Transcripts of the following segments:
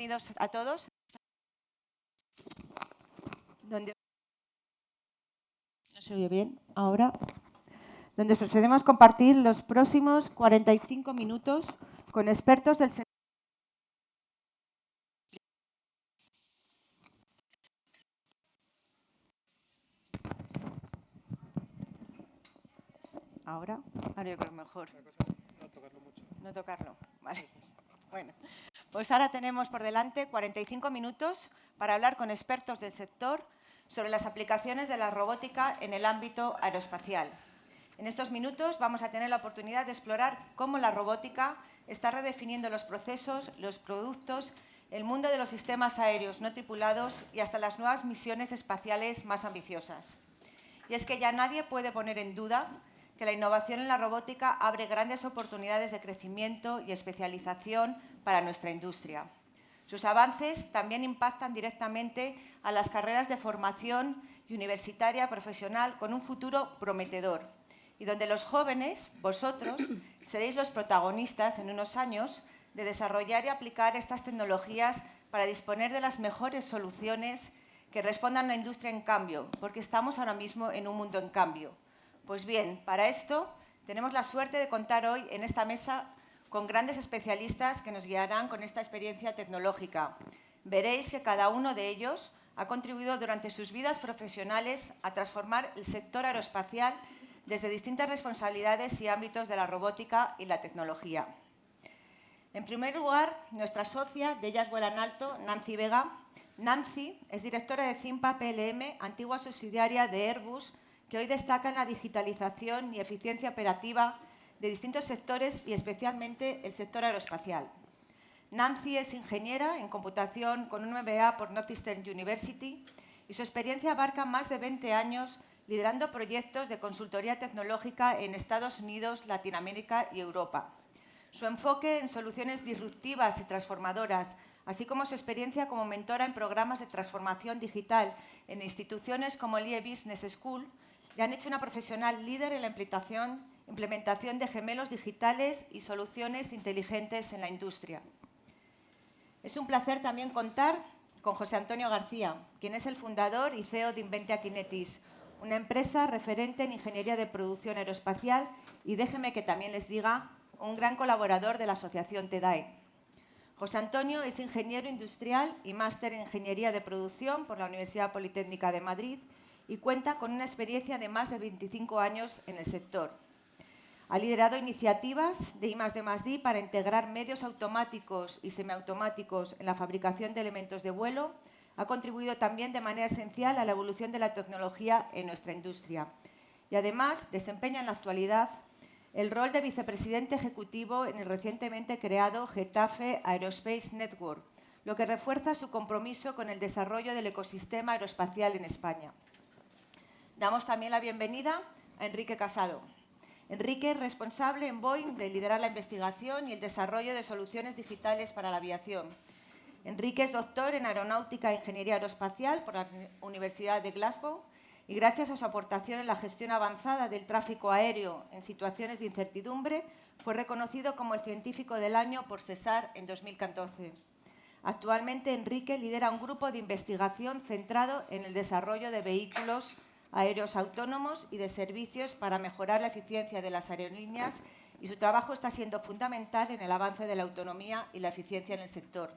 Bienvenidos a todos. No se oye bien ahora. Donde procedemos a compartir los próximos 45 minutos con expertos del sector. Ahora yo creo mejor. No tocarlo mucho. No tocarlo, vale. Bueno, pues ahora tenemos por delante 45 minutos para hablar con expertos del sector sobre las aplicaciones de la robótica en el ámbito aeroespacial. En estos minutos vamos a tener la oportunidad de explorar cómo la robótica está redefiniendo los procesos, los productos, el mundo de los sistemas aéreos no tripulados y hasta las nuevas misiones espaciales más ambiciosas. Y es que ya nadie puede poner en duda que la innovación en la robótica abre grandes oportunidades de crecimiento y especialización para nuestra industria. Sus avances también impactan directamente a las carreras de formación y universitaria profesional con un futuro prometedor, y donde los jóvenes, vosotros, seréis los protagonistas en unos años de desarrollar y aplicar estas tecnologías para disponer de las mejores soluciones que respondan a una industria en cambio, porque estamos ahora mismo en un mundo en cambio. Pues bien, para esto tenemos la suerte de contar hoy en esta mesa con grandes especialistas que nos guiarán con esta experiencia tecnológica. Veréis que cada uno de ellos ha contribuido durante sus vidas profesionales a transformar el sector aeroespacial desde distintas responsabilidades y ámbitos de la robótica y la tecnología. En primer lugar, nuestra socia de Ellas Vuelan Alto, Nancy Vega. Nancy es directora de CIMPA PLM, antigua subsidiaria de Airbus, que hoy destaca en la digitalización y eficiencia operativa de distintos sectores y especialmente el sector aeroespacial. Nancy es ingeniera en computación con un MBA por Northeastern University y su experiencia abarca más de 20 años liderando proyectos de consultoría tecnológica en Estados Unidos, Latinoamérica y Europa. Su enfoque en soluciones disruptivas y transformadoras, así como su experiencia como mentora en programas de transformación digital en instituciones como el IE Business School, le han hecho una profesional líder en la implementación de gemelos digitales y soluciones inteligentes en la industria. Es un placer también contar con José Antonio García, quien es el fundador y CEO de Inventia Kinetis, una empresa referente en ingeniería de producción aeroespacial y déjeme que también les diga, un gran colaborador de la asociación TEDAE. José Antonio es ingeniero industrial y máster en ingeniería de producción por la Universidad Politécnica de Madrid y cuenta con una experiencia de más de 25 años en el sector. Ha liderado iniciativas de I+D+I para integrar medios automáticos y semiautomáticos en la fabricación de elementos de vuelo. Ha contribuido también de manera esencial a la evolución de la tecnología en nuestra industria. Y además desempeña en la actualidad el rol de vicepresidente ejecutivo en el recientemente creado Getafe Aerospace Network, lo que refuerza su compromiso con el desarrollo del ecosistema aeroespacial en España. Damos también la bienvenida a Enrique Casado. Enrique es responsable en Boeing de liderar la investigación y el desarrollo de soluciones digitales para la aviación. Enrique es doctor en Aeronáutica e Ingeniería Aeroespacial por la Universidad de Glasgow y gracias a su aportación en la gestión avanzada del tráfico aéreo en situaciones de incertidumbre, fue reconocido como el científico del año por SESAR en 2014. Actualmente, Enrique lidera un grupo de investigación centrado en el desarrollo de vehículos aéreos autónomos y de servicios para mejorar la eficiencia de las aerolíneas y su trabajo está siendo fundamental en el avance de la autonomía y la eficiencia en el sector.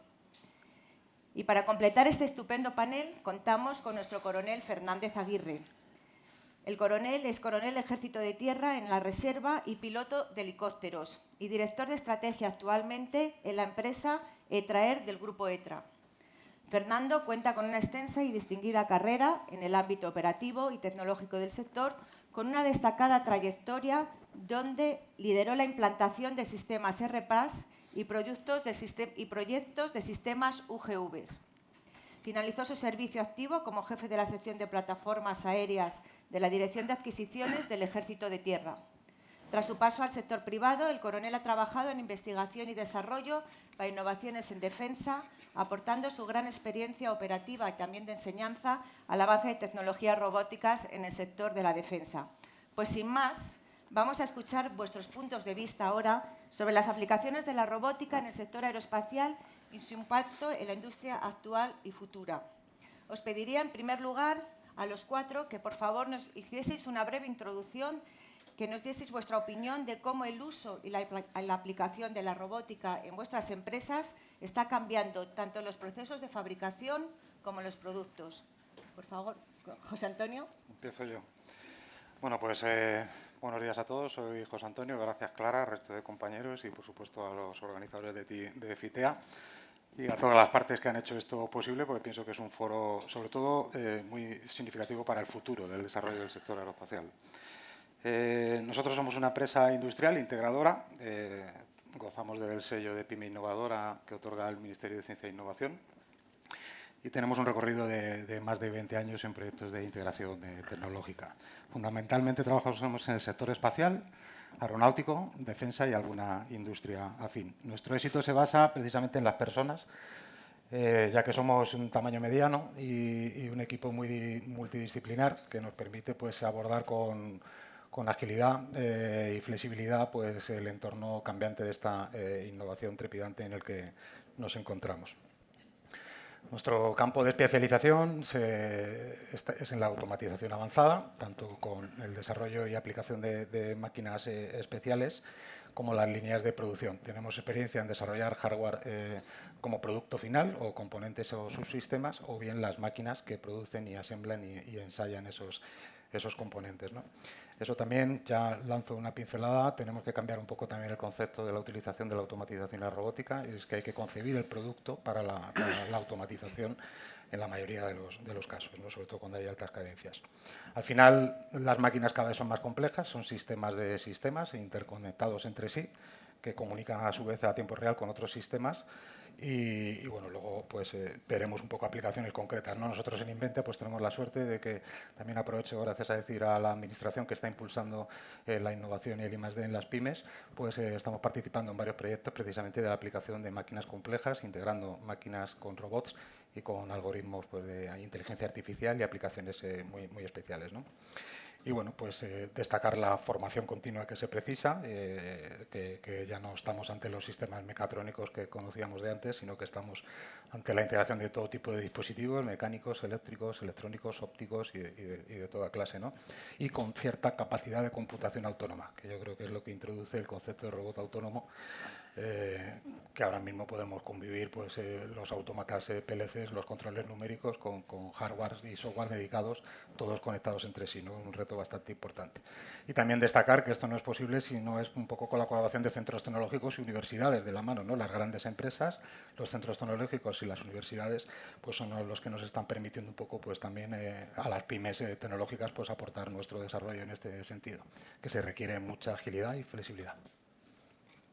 Y para completar este estupendo panel, contamos con nuestro coronel Fernández Aguirre. El coronel es coronel del Ejército de Tierra en la Reserva y piloto de helicópteros y director de estrategia actualmente en la empresa ETRAER del Grupo ETRA. Fernando cuenta con una extensa y distinguida carrera en el ámbito operativo y tecnológico del sector, con una destacada trayectoria donde lideró la implantación de sistemas RPAS y proyectos de sistemas UGVs. Finalizó su servicio activo como jefe de la sección de plataformas aéreas de la Dirección de Adquisiciones del Ejército de Tierra. Tras su paso al sector privado, el coronel ha trabajado en investigación y desarrollo para innovaciones en defensa, aportando su gran experiencia operativa y también de enseñanza al avance de tecnologías robóticas en el sector de la defensa. Pues sin más, vamos a escuchar vuestros puntos de vista ahora sobre las aplicaciones de la robótica en el sector aeroespacial y su impacto en la industria actual y futura. Os pediría, en primer lugar, a los cuatro que, por favor, nos hicieseis una breve introducción, que nos dieseis vuestra opinión de cómo el uso y la aplicación de la robótica en vuestras empresas está cambiando tanto los procesos de fabricación como los productos. Por favor, José Antonio. Empiezo yo. Bueno, pues buenos días a todos. Soy José Antonio. Gracias, Clara, al resto de compañeros y, por supuesto, a los organizadores de FITEA y a todas las partes que han hecho esto posible, porque pienso que es un foro, sobre todo, muy significativo para el futuro del desarrollo del sector aeroespacial. Nosotros somos una empresa industrial integradora. Gozamos del sello de PYME Innovadora que otorga el Ministerio de Ciencia e Innovación. Y tenemos un recorrido de más de 20 años en proyectos de integración tecnológica. Fundamentalmente trabajamos en el sector espacial, aeronáutico, defensa y alguna industria afín. Nuestro éxito se basa precisamente en las personas, ya que somos un tamaño mediano y un equipo muy multidisciplinar que nos permite pues, abordar con agilidad y flexibilidad pues, el entorno cambiante de esta innovación trepidante en el que nos encontramos. Nuestro campo de especialización es en la automatización avanzada, tanto con el desarrollo y aplicación de máquinas especiales como las líneas de producción. Tenemos experiencia en desarrollar hardware como producto final o componentes o subsistemas, o bien las máquinas que producen y asemblan y ensayan esos componentes, ¿no? Eso también, ya lanzo una pincelada, tenemos que cambiar un poco también el concepto de la utilización de la automatización y la robótica, y es que hay que concebir el producto para la automatización en la mayoría de los casos, ¿no? Sobre todo cuando hay altas cadencias. Al final, las máquinas cada vez son más complejas, son sistemas de sistemas interconectados entre sí, que comunican a su vez a tiempo real con otros sistemas. Y bueno, luego pues veremos un poco aplicaciones concretas, ¿no? Nosotros en Invente pues tenemos la suerte de que, también aprovecho gracias a decir a la Administración que está impulsando la innovación y el I+D en las pymes, pues estamos participando en varios proyectos precisamente de la aplicación de máquinas complejas, integrando máquinas con robots y con algoritmos pues, de inteligencia artificial y aplicaciones muy especiales, ¿no? Y bueno, pues destacar la formación continua que se precisa, que ya no estamos ante los sistemas mecatrónicos que conocíamos de antes, sino que estamos ante la integración de todo tipo de dispositivos, mecánicos, eléctricos, electrónicos, ópticos y de toda clase, ¿no? Y con cierta capacidad de computación autónoma, que yo creo que es lo que introduce el concepto de robot autónomo, que ahora mismo podemos convivir pues, los autómatas PLCs, los controles numéricos con hardware y software dedicados, todos conectados entre sí, ¿no? Un reto bastante importante. Y también destacar que esto no es posible si no es un poco con la colaboración de centros tecnológicos y universidades de la mano, ¿no? Las grandes empresas, los centros tecnológicos y las universidades pues, son los que nos están permitiendo un poco pues, también a las pymes tecnológicas pues, aportar nuestro desarrollo en este sentido, que se requiere mucha agilidad y flexibilidad.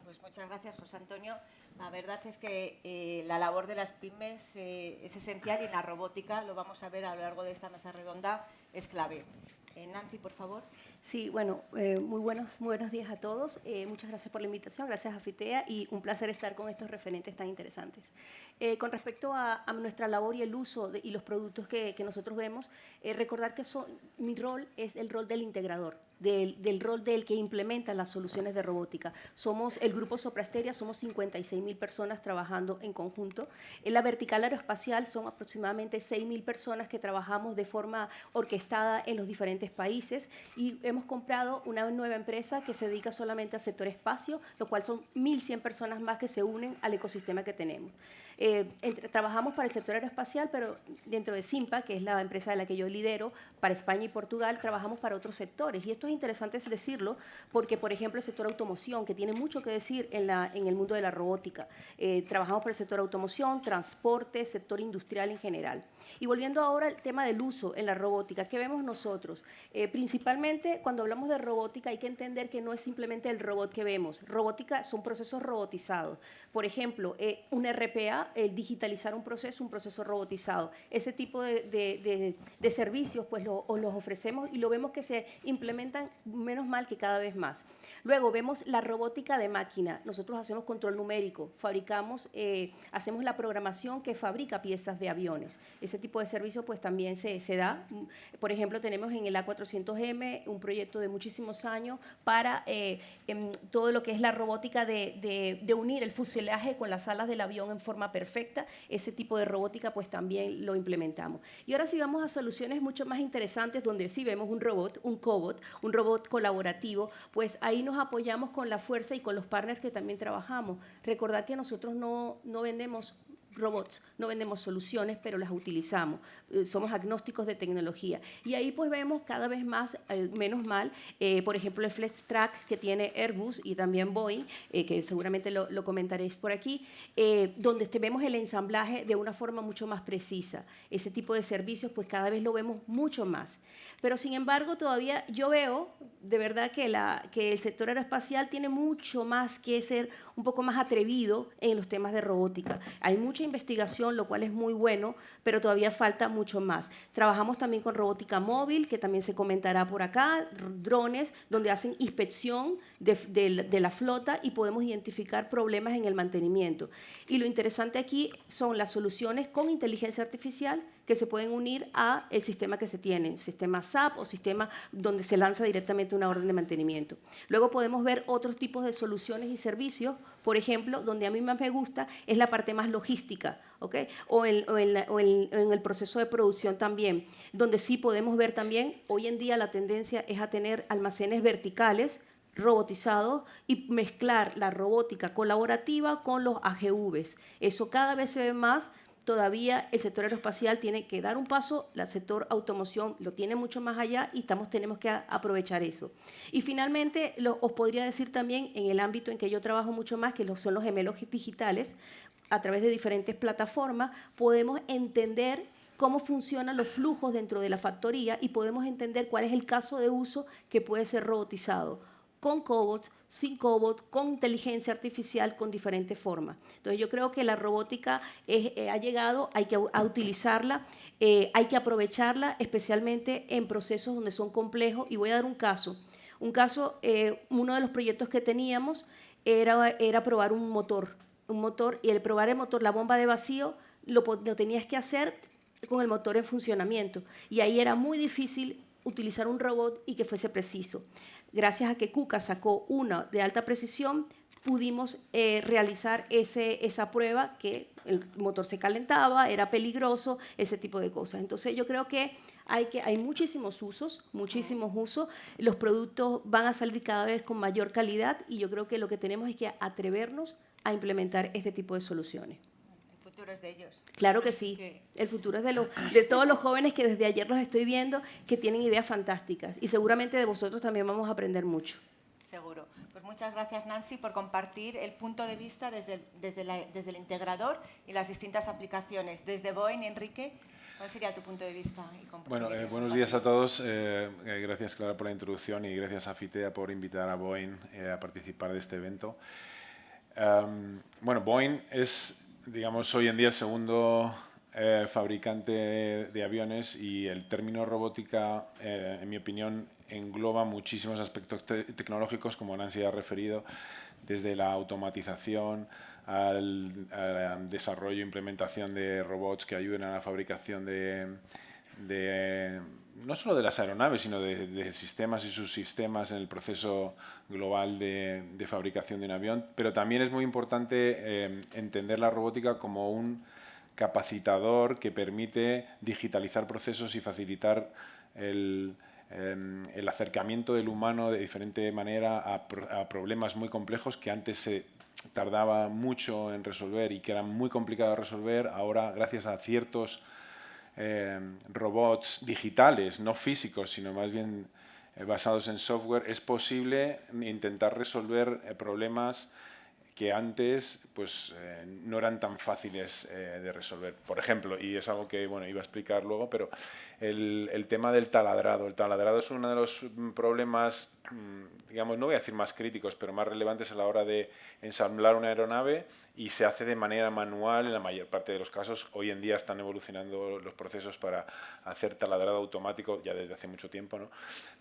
Pues muchas gracias, José Antonio. La verdad es que la labor de las pymes es esencial y en la robótica, lo vamos a ver a lo largo de esta mesa redonda, es clave. Nancy, por favor. Sí, bueno, muy buenos días a todos. Muchas gracias por la invitación, gracias a FITEA y un placer estar con estos referentes tan interesantes. Con respecto a nuestra labor y el uso y los productos que nosotros vemos, recordar que mi rol es el rol del integrador, del rol del que implementa las soluciones de robótica. Somos el grupo Soprasteria, somos 56.000 personas trabajando en conjunto. En la vertical aeroespacial son aproximadamente 6.000 personas que trabajamos de forma orquestada en los diferentes países y hemos comprado una nueva empresa que se dedica solamente al sector espacio, lo cual son 1.100 personas más que se unen al ecosistema que tenemos. Trabajamos para el sector aeroespacial, pero dentro de Simpa, que es la empresa de la que yo lidero, para España y Portugal, trabajamos para otros sectores. Y esto es interesante decirlo porque, por ejemplo, el sector automoción, que tiene mucho que decir en el mundo de la robótica. Trabajamos para el sector automoción, transporte, sector industrial en general. Y volviendo ahora al tema del uso en la robótica, ¿qué vemos nosotros? Principalmente, cuando hablamos de robótica, hay que entender que no es simplemente el robot que vemos. Robótica son procesos robotizados. Por ejemplo, un RPA, el digitalizar un proceso robotizado. Ese tipo de servicios pues los ofrecemos y lo vemos que se implementan menos mal que cada vez más. Luego vemos la robótica de máquina. Nosotros hacemos control numérico, hacemos la programación que fabrica piezas de aviones. Ese tipo de servicio pues también se da. Por ejemplo, tenemos en el A400M un proyecto de muchísimos años para todo lo que es la robótica de unir el fuselaje con las alas del avión en forma perfecta. perfecta, ese tipo de robótica pues también lo implementamos. Y ahora sí vamos a soluciones mucho más interesantes donde sí vemos un robot, un cobot, un robot colaborativo, pues ahí nos apoyamos con la fuerza y con los partners que también trabajamos. Recordar que nosotros no vendemos robots, no vendemos soluciones, pero las utilizamos. Somos agnósticos de tecnología. Y ahí pues vemos cada vez más, menos mal, por ejemplo, el FlexTrack que tiene Airbus y también Boeing, que seguramente lo comentaréis por aquí, donde vemos el ensamblaje de una forma mucho más precisa. Ese tipo de servicios pues cada vez lo vemos mucho más. Pero sin embargo, todavía yo veo de verdad que el sector aeroespacial tiene mucho más que ser un poco más atrevido en los temas de robótica. Hay mucha investigación, lo cual es muy bueno, pero todavía falta mucho más. Trabajamos también con robótica móvil, que también se comentará por acá, drones, donde hacen inspección de la flota y podemos identificar problemas en el mantenimiento. Y lo interesante aquí son las soluciones con inteligencia artificial que se pueden unir a el sistema que se tiene, sistema SAP o sistema donde se lanza directamente una orden de mantenimiento. Luego podemos ver otros tipos de soluciones y servicios, por ejemplo, donde a mí más me gusta es la parte más logística, ¿okay? o en el proceso de producción también, donde sí podemos ver también, hoy en día la tendencia es a tener almacenes verticales, robotizados y mezclar la robótica colaborativa con los AGVs. Eso cada vez se ve más. Todavía el sector aeroespacial tiene que dar un paso, el sector automoción lo tiene mucho más allá y tenemos que aprovechar eso. Y finalmente, os podría decir también en el ámbito en que yo trabajo mucho más, que son los gemelos digitales, a través de diferentes plataformas, podemos entender cómo funcionan los flujos dentro de la factoría y podemos entender cuál es el caso de uso que puede ser robotizado, con cobots, sin cobot, con inteligencia artificial, con diferentes formas. Entonces yo creo que la robótica ha llegado, hay que utilizarla, hay que aprovecharla, especialmente en procesos donde son complejos. Y voy a dar un caso. Uno de los proyectos que teníamos era probar un motor, y el probar el motor, la bomba de vacío, lo tenías que hacer con el motor en funcionamiento. Y ahí era muy difícil utilizar un robot y que fuese preciso. Gracias a que KUKA sacó una de alta precisión, pudimos realizar esa prueba, que el motor se calentaba, era peligroso, ese tipo de cosas. Entonces yo creo que hay muchísimos usos, los productos van a salir cada vez con mayor calidad y yo creo que lo que tenemos es que atrevernos a implementar este tipo de soluciones. El futuro es de ellos. Claro que sí. El futuro es de todos los jóvenes que desde ayer los estoy viendo, que tienen ideas fantásticas. Y seguramente de vosotros también vamos a aprender mucho. Seguro. Pues muchas gracias, Nancy, por compartir el punto de vista desde el integrador y las distintas aplicaciones. Desde Boeing, Enrique, ¿cuál sería tu punto de vista? Bueno, buenos días a todos. Gracias, Clara, por la introducción y gracias a FITEA por invitar a Boeing a participar de este evento. Bueno, Boeing es, digamos, hoy en día el segundo fabricante de aviones y el término robótica, en mi opinión, engloba muchísimos aspectos tecnológicos, como Nancy ha referido, desde la automatización al desarrollo e implementación de robots que ayuden a la fabricación no solo de las aeronaves, sino de sistemas y subsistemas en el proceso global de fabricación de un avión. Pero también es muy importante entender la robótica como un capacitador que permite digitalizar procesos y facilitar el acercamiento del humano de diferente manera a problemas muy complejos que antes se tardaba mucho en resolver y que eran muy complicados de resolver. Ahora, gracias a ciertos robots digitales, no físicos, sino más bien basados en software, es posible intentar resolver problemas que antes pues, no eran tan fáciles de resolver. Por ejemplo, y es algo que bueno, iba a explicar luego, pero el tema del taladrado. El taladrado es uno de los problemas, digamos, no voy a decir más críticos, pero más relevantes a la hora de ensamblar una aeronave y se hace de manera manual en la mayor parte de los casos. Hoy en día están evolucionando los procesos para hacer taladrado automático ya desde hace mucho tiempo, ¿no?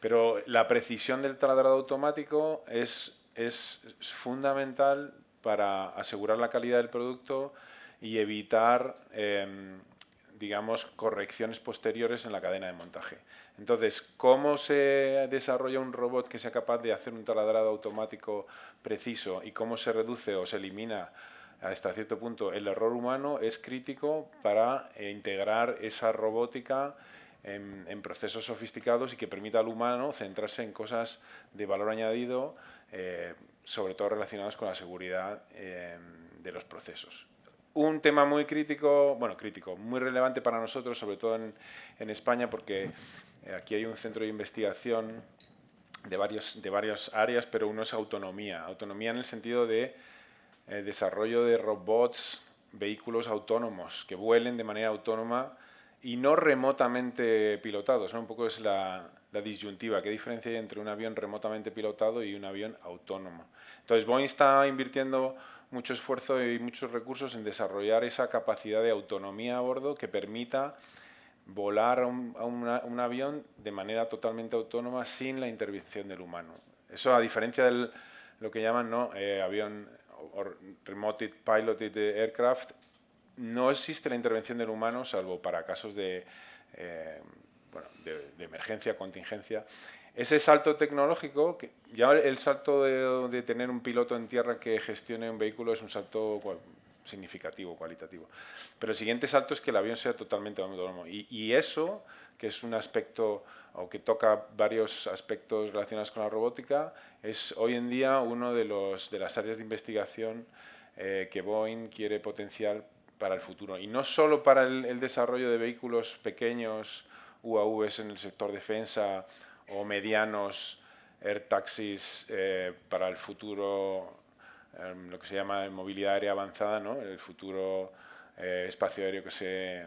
Pero la precisión del taladrado automático es fundamental para asegurar la calidad del producto y evitar, digamos, correcciones posteriores en la cadena de montaje. Entonces, ¿cómo se desarrolla un robot que sea capaz de hacer un taladrado automático preciso y cómo se reduce o se elimina hasta cierto punto el error humano es crítico para integrar esa robótica en procesos sofisticados y que permita al humano centrarse en cosas de valor añadido, sobre todo relacionadas con la seguridad de los procesos. Un tema muy crítico, muy relevante para nosotros, sobre todo en España, porque aquí hay un centro de investigación de varias áreas, pero uno es autonomía. Autonomía en el sentido de desarrollo de robots, vehículos autónomos, que vuelen de manera autónoma y no remotamente pilotados, ¿no? Un poco es la disyuntiva. ¿Qué diferencia hay entre un avión remotamente pilotado y un avión autónomo? Entonces, Boeing está invirtiendo mucho esfuerzo y muchos recursos en desarrollar esa capacidad de autonomía a bordo que permita volar a un avión de manera totalmente autónoma sin la intervención del humano. Eso, a diferencia de lo que llaman, ¿no?, avión o remote piloted aircraft, no existe la intervención del humano salvo para casos de emergencia, contingencia. Ese salto tecnológico, ya el salto de tener un piloto en tierra que gestione un vehículo es un salto significativo, cualitativo. Pero el siguiente salto es que el avión sea totalmente autónomo. Y eso, que es un aspecto, o que toca varios aspectos relacionados con la robótica, es hoy en día uno de las áreas de investigación que Boeing quiere potenciar para el futuro. Y no solo para el desarrollo de vehículos pequeños, UAVs en el sector defensa, o medianos air taxis para el futuro, lo que se llama movilidad aérea avanzada, ¿no?, el futuro espacio aéreo que se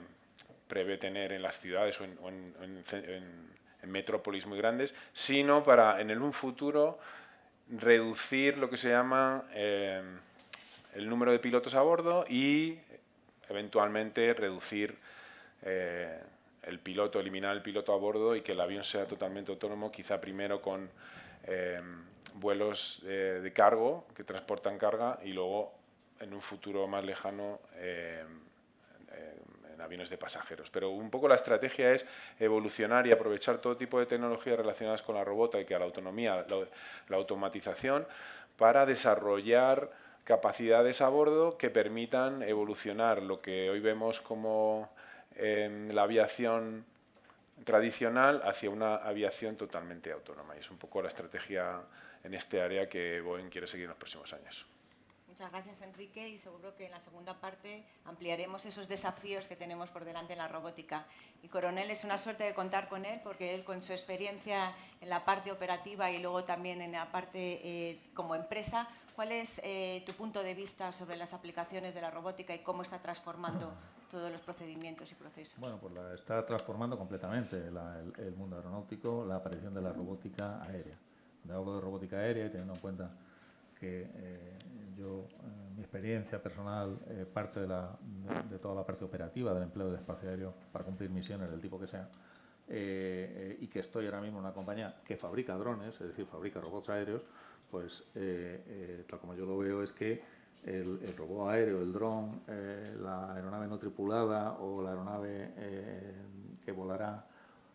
prevé tener en las ciudades o en metrópolis muy grandes, sino para en un futuro reducir lo que se llama el número de pilotos a bordo y eventualmente reducir eliminar el piloto a bordo y que el avión sea totalmente autónomo, quizá primero con vuelos de cargo que transportan carga y luego en un futuro más lejano en aviones de pasajeros. Pero un poco la estrategia es evolucionar y aprovechar todo tipo de tecnologías relacionadas con la robótica y la autonomía, la automatización, para desarrollar capacidades a bordo que permitan evolucionar lo que hoy vemos como la aviación tradicional hacia una aviación totalmente autónoma. Y es un poco la estrategia en este área que Boeing quiere seguir en los próximos años. Muchas gracias, Enrique, y seguro que en la segunda parte ampliaremos esos desafíos que tenemos por delante en la robótica. Y Coronel, es una suerte de contar con él, porque él, con su experiencia en la parte operativa y luego también en la parte como empresa, ¿cuál es tu punto de vista sobre las aplicaciones de la robótica y cómo está transformando todos los procedimientos y procesos? Bueno, pues la está transformando completamente el mundo aeronáutico, la aparición de la robótica aérea. Cuando hablo de robótica aérea, y teniendo en cuenta que mi experiencia personal parte de toda la parte operativa del empleo de espacio aéreo para cumplir misiones del tipo que sea, y que estoy ahora mismo en una compañía que fabrica drones, es decir, fabrica robots aéreos, pues tal como yo lo veo es que el robot aéreo, el dron, la aeronave no tripulada o la aeronave que volará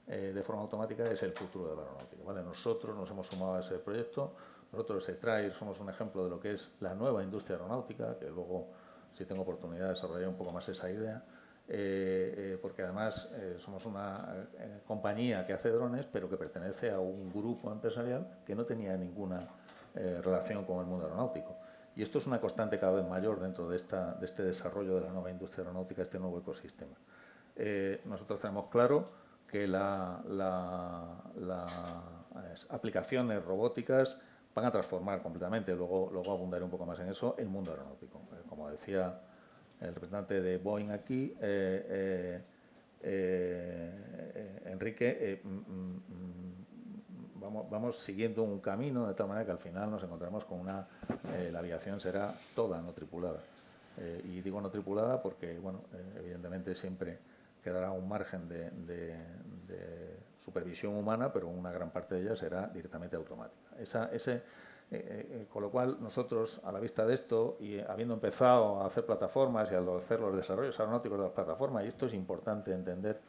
de forma automática es el futuro de la aeronáutica, ¿vale? Nosotros nos hemos sumado a ese proyecto. Nosotros, SETRAIR, somos un ejemplo de lo que es la nueva industria aeronáutica, que luego, si tengo oportunidad, desarrollaré un poco más esa idea, porque además somos una compañía que hace drones, pero que pertenece a un grupo empresarial que no tenía ninguna relación con el mundo aeronáutico. Y esto es una constante cada vez mayor dentro de este desarrollo de la nueva industria aeronáutica, este nuevo ecosistema. Nosotros tenemos claro que las aplicaciones robóticas van a transformar completamente, luego abundaré un poco más en eso, el mundo aeronáutico. Como decía el representante de Boeing aquí, Enrique, vamos siguiendo un camino de tal manera que al final nos encontramos con la aviación será toda no tripulada. Y digo no tripulada porque, bueno, evidentemente siempre quedará un margen de supervisión humana, pero una gran parte de ella será directamente automática. Con lo cual, nosotros, a la vista de esto, y habiendo empezado a hacer plataformas y a hacer los desarrollos aeronáuticos de las plataformas, y esto es importante entender,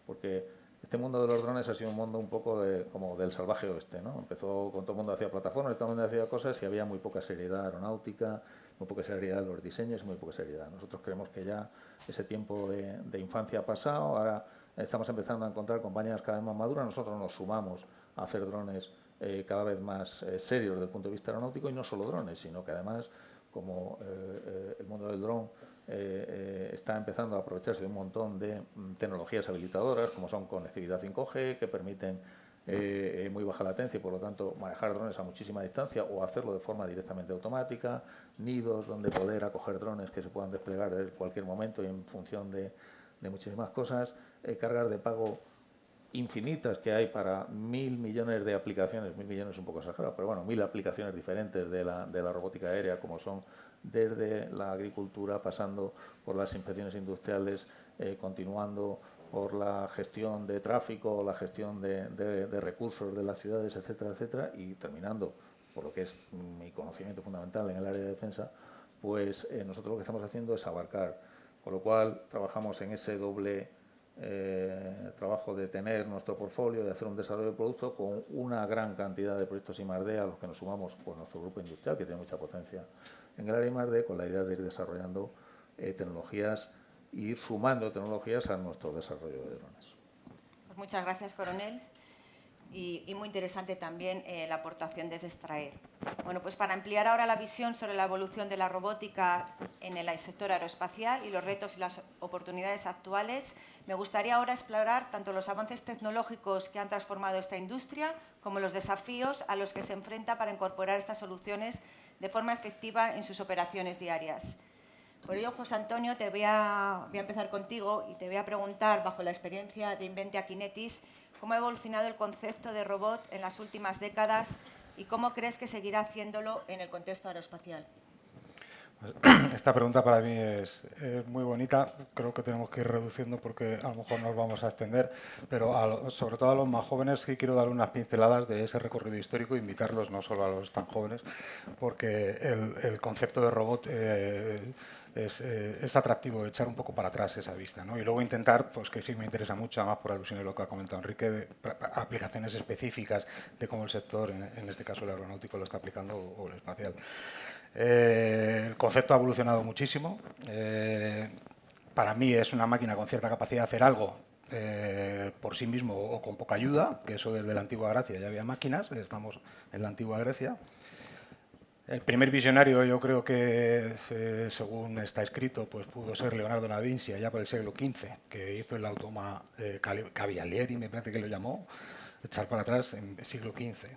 porque este mundo de los drones ha sido un mundo un poco como del salvaje oeste, ¿no? Empezó con todo el mundo hacía plataformas, todo el mundo hacía cosas y había muy poca seriedad aeronáutica, muy poca seriedad en los diseños y muy poca seriedad. Nosotros creemos que ya ese tiempo de infancia ha pasado, ahora estamos empezando a encontrar compañías cada vez más maduras, nosotros nos sumamos a hacer drones cada vez más serios desde el punto de vista aeronáutico, y no solo drones, sino que además, como el mundo del dron está empezando a aprovecharse de un montón de tecnologías habilitadoras, como son conectividad 5G, que permiten muy baja latencia y, por lo tanto, manejar drones a muchísima distancia o hacerlo de forma directamente automática, nidos donde poder acoger drones que se puedan desplegar en cualquier momento y en función de muchísimas cosas, cargas de pago infinitas que hay para 1.000 millones de aplicaciones, 1.000 millones es un poco exagerado, pero bueno, 1.000 aplicaciones diferentes de la robótica aérea, como son desde la agricultura, pasando por las inspecciones industriales, continuando por la gestión de tráfico, la gestión de recursos de las ciudades, etcétera, etcétera, y terminando por lo que es mi conocimiento fundamental en el área de defensa, pues nosotros lo que estamos haciendo es abarcar, con lo cual trabajamos en ese doble trabajo de tener nuestro portfolio, de hacer un desarrollo de producto con una gran cantidad de proyectos I+D a los que nos sumamos por nuestro grupo industrial, que tiene mucha potencia en el área I+D, con la idea de ir desarrollando tecnologías e ir sumando tecnologías a nuestro desarrollo de drones. Pues muchas gracias, coronel. Y muy interesante también la aportación desde Extraer. Bueno, pues para ampliar ahora la visión sobre la evolución de la robótica en el sector aeroespacial y los retos y las oportunidades actuales, me gustaría ahora explorar tanto los avances tecnológicos que han transformado esta industria como los desafíos a los que se enfrenta para incorporar estas soluciones de forma efectiva en sus operaciones diarias. Por ello, José Antonio, voy a empezar contigo y te voy a preguntar, bajo la experiencia de Inventia Kinetis, ¿cómo ha evolucionado el concepto de robot en las últimas décadas y cómo crees que seguirá haciéndolo en el contexto aeroespacial? Esta pregunta para mí es muy bonita. Creo que tenemos que ir reduciendo porque a lo mejor nos vamos a extender, pero sobre todo a los más jóvenes sí quiero dar unas pinceladas de ese recorrido histórico e invitarlos, no solo a los tan jóvenes, porque el concepto de robot es atractivo, echar un poco para atrás esa vista, ¿no? Y luego intentar, pues que sí me interesa mucho, además por alusión a lo que ha comentado Enrique, de aplicaciones específicas de cómo el sector, en este caso el aeronáutico, lo está aplicando o el espacial. El concepto ha evolucionado muchísimo. Para mí es una máquina con cierta capacidad de hacer algo por sí mismo o con poca ayuda, que eso desde la antigua Grecia ya había máquinas, estamos en la antigua Grecia. El primer visionario, yo creo que, según está escrito, pues pudo ser Leonardo da Vinci, ya por el siglo XV, que hizo el automa Cavalieri, me parece que lo llamó, echar para atrás en el siglo XV.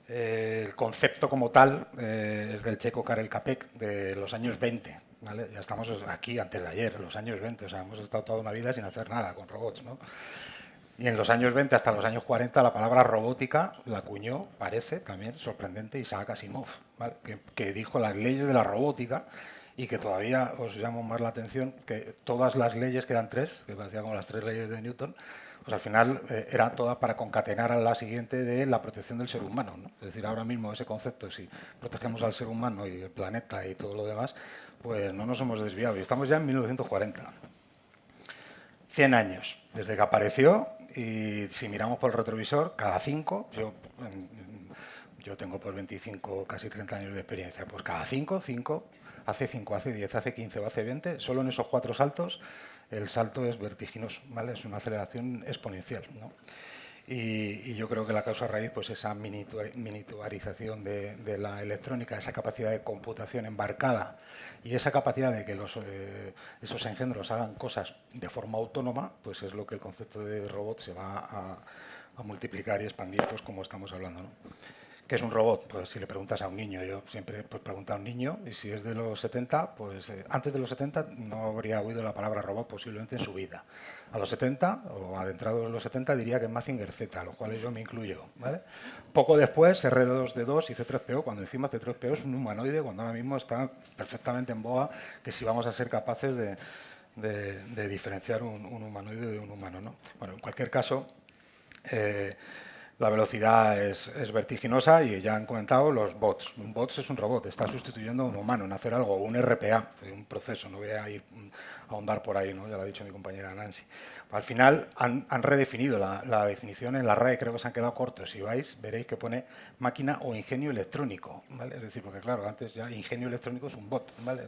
El concepto como tal es del checo Karel Čapek de los años 20, ¿vale? Ya estamos aquí antes de ayer, los años 20, o sea, hemos estado toda una vida sin hacer nada con robots, ¿no? Y en los años 20 hasta los años 40 la palabra robótica la acuñó, parece también sorprendente, Isaac Asimov, ¿vale? que dijo las leyes de la robótica y que todavía os llamo más la atención que todas las leyes, que eran tres, que parecían como las tres leyes de Newton, pues al final era toda para concatenar a la siguiente de la protección del ser humano, ¿no? Es decir, ahora mismo ese concepto, si protegemos al ser humano y el planeta y todo lo demás, pues no nos hemos desviado y estamos ya en 1940. 100 años desde que apareció y si miramos por el retrovisor, cada 5, yo tengo pues 25, casi 30 años de experiencia, pues cada 5, hace 5, hace 10, hace 15 o hace 20, solo en esos 4 saltos el salto es vertiginoso, ¿vale? Es una aceleración exponencial, ¿no? Y yo creo que la causa raíz, pues esa miniaturización de la electrónica, esa capacidad de computación embarcada y esa capacidad de que esos engendros hagan cosas de forma autónoma, pues es lo que el concepto de robot se va a multiplicar y expandir, pues como estamos hablando, ¿no? ¿Qué es un robot? Pues si le preguntas a un niño, yo siempre pues, pregunto a un niño, y si es de los 70, pues antes de los 70 no habría oído la palabra robot posiblemente en su vida. A los 70, o adentrados en los 70, diría que es Mazinger Z, a los cuales yo me incluyo, ¿vale? Poco después, R2D2 y C3PO, cuando encima C3PO es un humanoide, cuando ahora mismo está perfectamente en boga, que si vamos a ser capaces de diferenciar un humanoide de un humano, ¿no? Bueno, en cualquier caso, la velocidad es vertiginosa y ya han comentado los bots. Un bot es un robot, está sustituyendo a un humano en hacer algo, un RPA, un proceso, no voy a ir a ahondar por ahí, ¿no? Ya lo ha dicho mi compañera Nancy. Al final han redefinido la definición en la RAE, creo que se han quedado cortos. Si vais, veréis que pone máquina o ingenio electrónico, ¿vale? Es decir, porque claro, antes ya ingenio electrónico es un bot, ¿vale?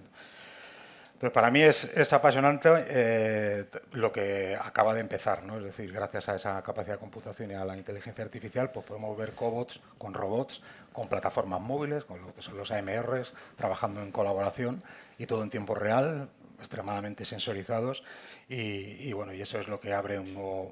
Entonces, para mí es apasionante lo que acaba de empezar, ¿no? Es decir, gracias a esa capacidad de computación y a la inteligencia artificial, pues podemos ver cobots con robots, con plataformas móviles, con lo que son los AMRs, trabajando en colaboración y todo en tiempo real, extremadamente sensorizados y bueno, y eso es lo que abre un nuevo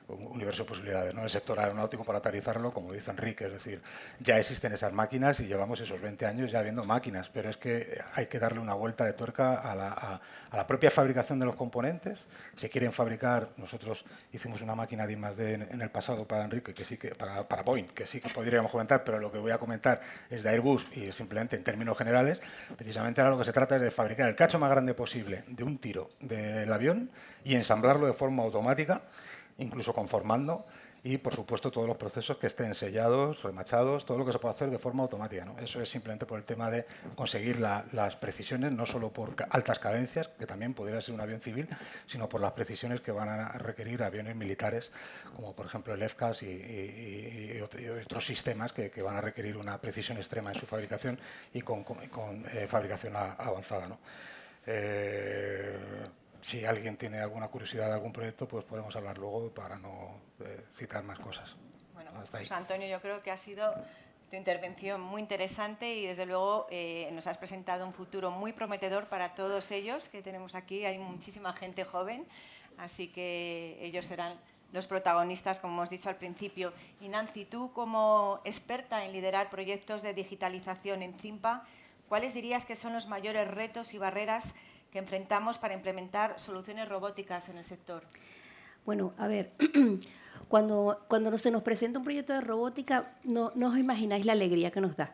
un universo de posibilidades, ¿no? El sector aeronáutico, para aterrizarlo, como dice Enrique, es decir, ya existen esas máquinas y llevamos esos 20 años ya viendo máquinas, pero es que hay que darle una vuelta de tuerca a la propia fabricación de los componentes. Se quieren fabricar, nosotros hicimos una máquina de I+D en el pasado para Enrique, que sí que para Boeing, que sí que podríamos comentar, pero lo que voy a comentar es de Airbus y simplemente en términos generales, precisamente ahora lo que se trata es de fabricar el cacho más grande posible de un tiro del avión y ensamblarlo de forma automática, incluso conformando, y por supuesto todos los procesos que estén sellados, remachados, todo lo que se puede hacer de forma automática, ¿no? Eso es simplemente por el tema de conseguir las precisiones, no solo por altas cadencias, que también podría ser un avión civil, sino por las precisiones que van a requerir aviones militares, como por ejemplo el FCAS y otros sistemas que van a requerir una precisión extrema en su fabricación y con fabricación avanzada, ¿no? Si alguien tiene alguna curiosidad de algún proyecto, pues podemos hablar luego para no citar más cosas. Bueno, Hasta ahí. pues Antonio, yo creo que ha sido tu intervención muy interesante y desde luego nos has presentado un futuro muy prometedor para todos ellos que tenemos aquí. Hay muchísima gente joven, así que ellos serán los protagonistas, como hemos dicho al principio. Y Nancy, tú como experta en liderar proyectos de digitalización en CIMPA, ¿cuáles dirías que son los mayores retos y barreras que enfrentamos para implementar soluciones robóticas en el sector? Bueno, a ver, cuando se nos presenta un proyecto de robótica, no os imagináis la alegría que nos da.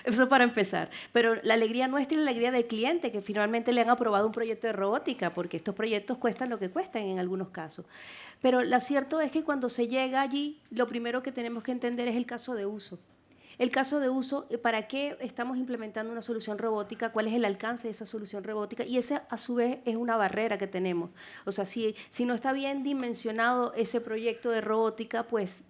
Eso para empezar. Pero la alegría nuestra y la alegría del cliente, que finalmente le han aprobado un proyecto de robótica, porque estos proyectos cuestan lo que cuestan en algunos casos. Pero lo cierto es que cuando se llega allí, lo primero que tenemos que entender es el caso de uso. El caso de uso, ¿para qué estamos implementando una solución robótica? ¿Cuál es el alcance de esa solución robótica? Y esa, a su vez, es una barrera que tenemos. O sea, si no está bien dimensionado ese proyecto de robótica, pues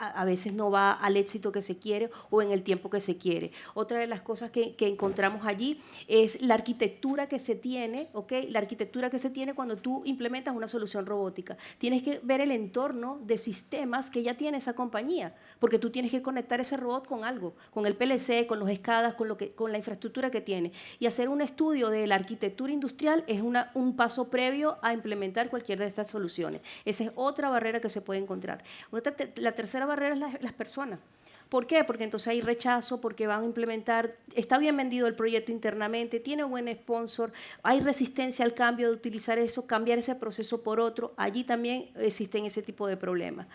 a veces no va al éxito que se quiere o en el tiempo que se quiere. Otra de las cosas que encontramos allí es la arquitectura que se tiene, ¿ok? La arquitectura que se tiene cuando tú implementas una solución robótica. Tienes que ver el entorno de sistemas que ya tiene esa compañía, porque tú tienes que conectar ese robot con algo, con el PLC, con los SCADA, con la infraestructura que tiene. Y hacer un estudio de la arquitectura industrial es un paso previo a implementar cualquiera de estas soluciones. Esa es otra barrera que se puede encontrar. La tercera barrera es las personas. ¿Por qué? Porque entonces hay rechazo, porque van a implementar, está bien vendido el proyecto internamente, tiene buen sponsor, hay resistencia al cambio de utilizar eso, cambiar ese proceso por otro, allí también existen ese tipo de problemas.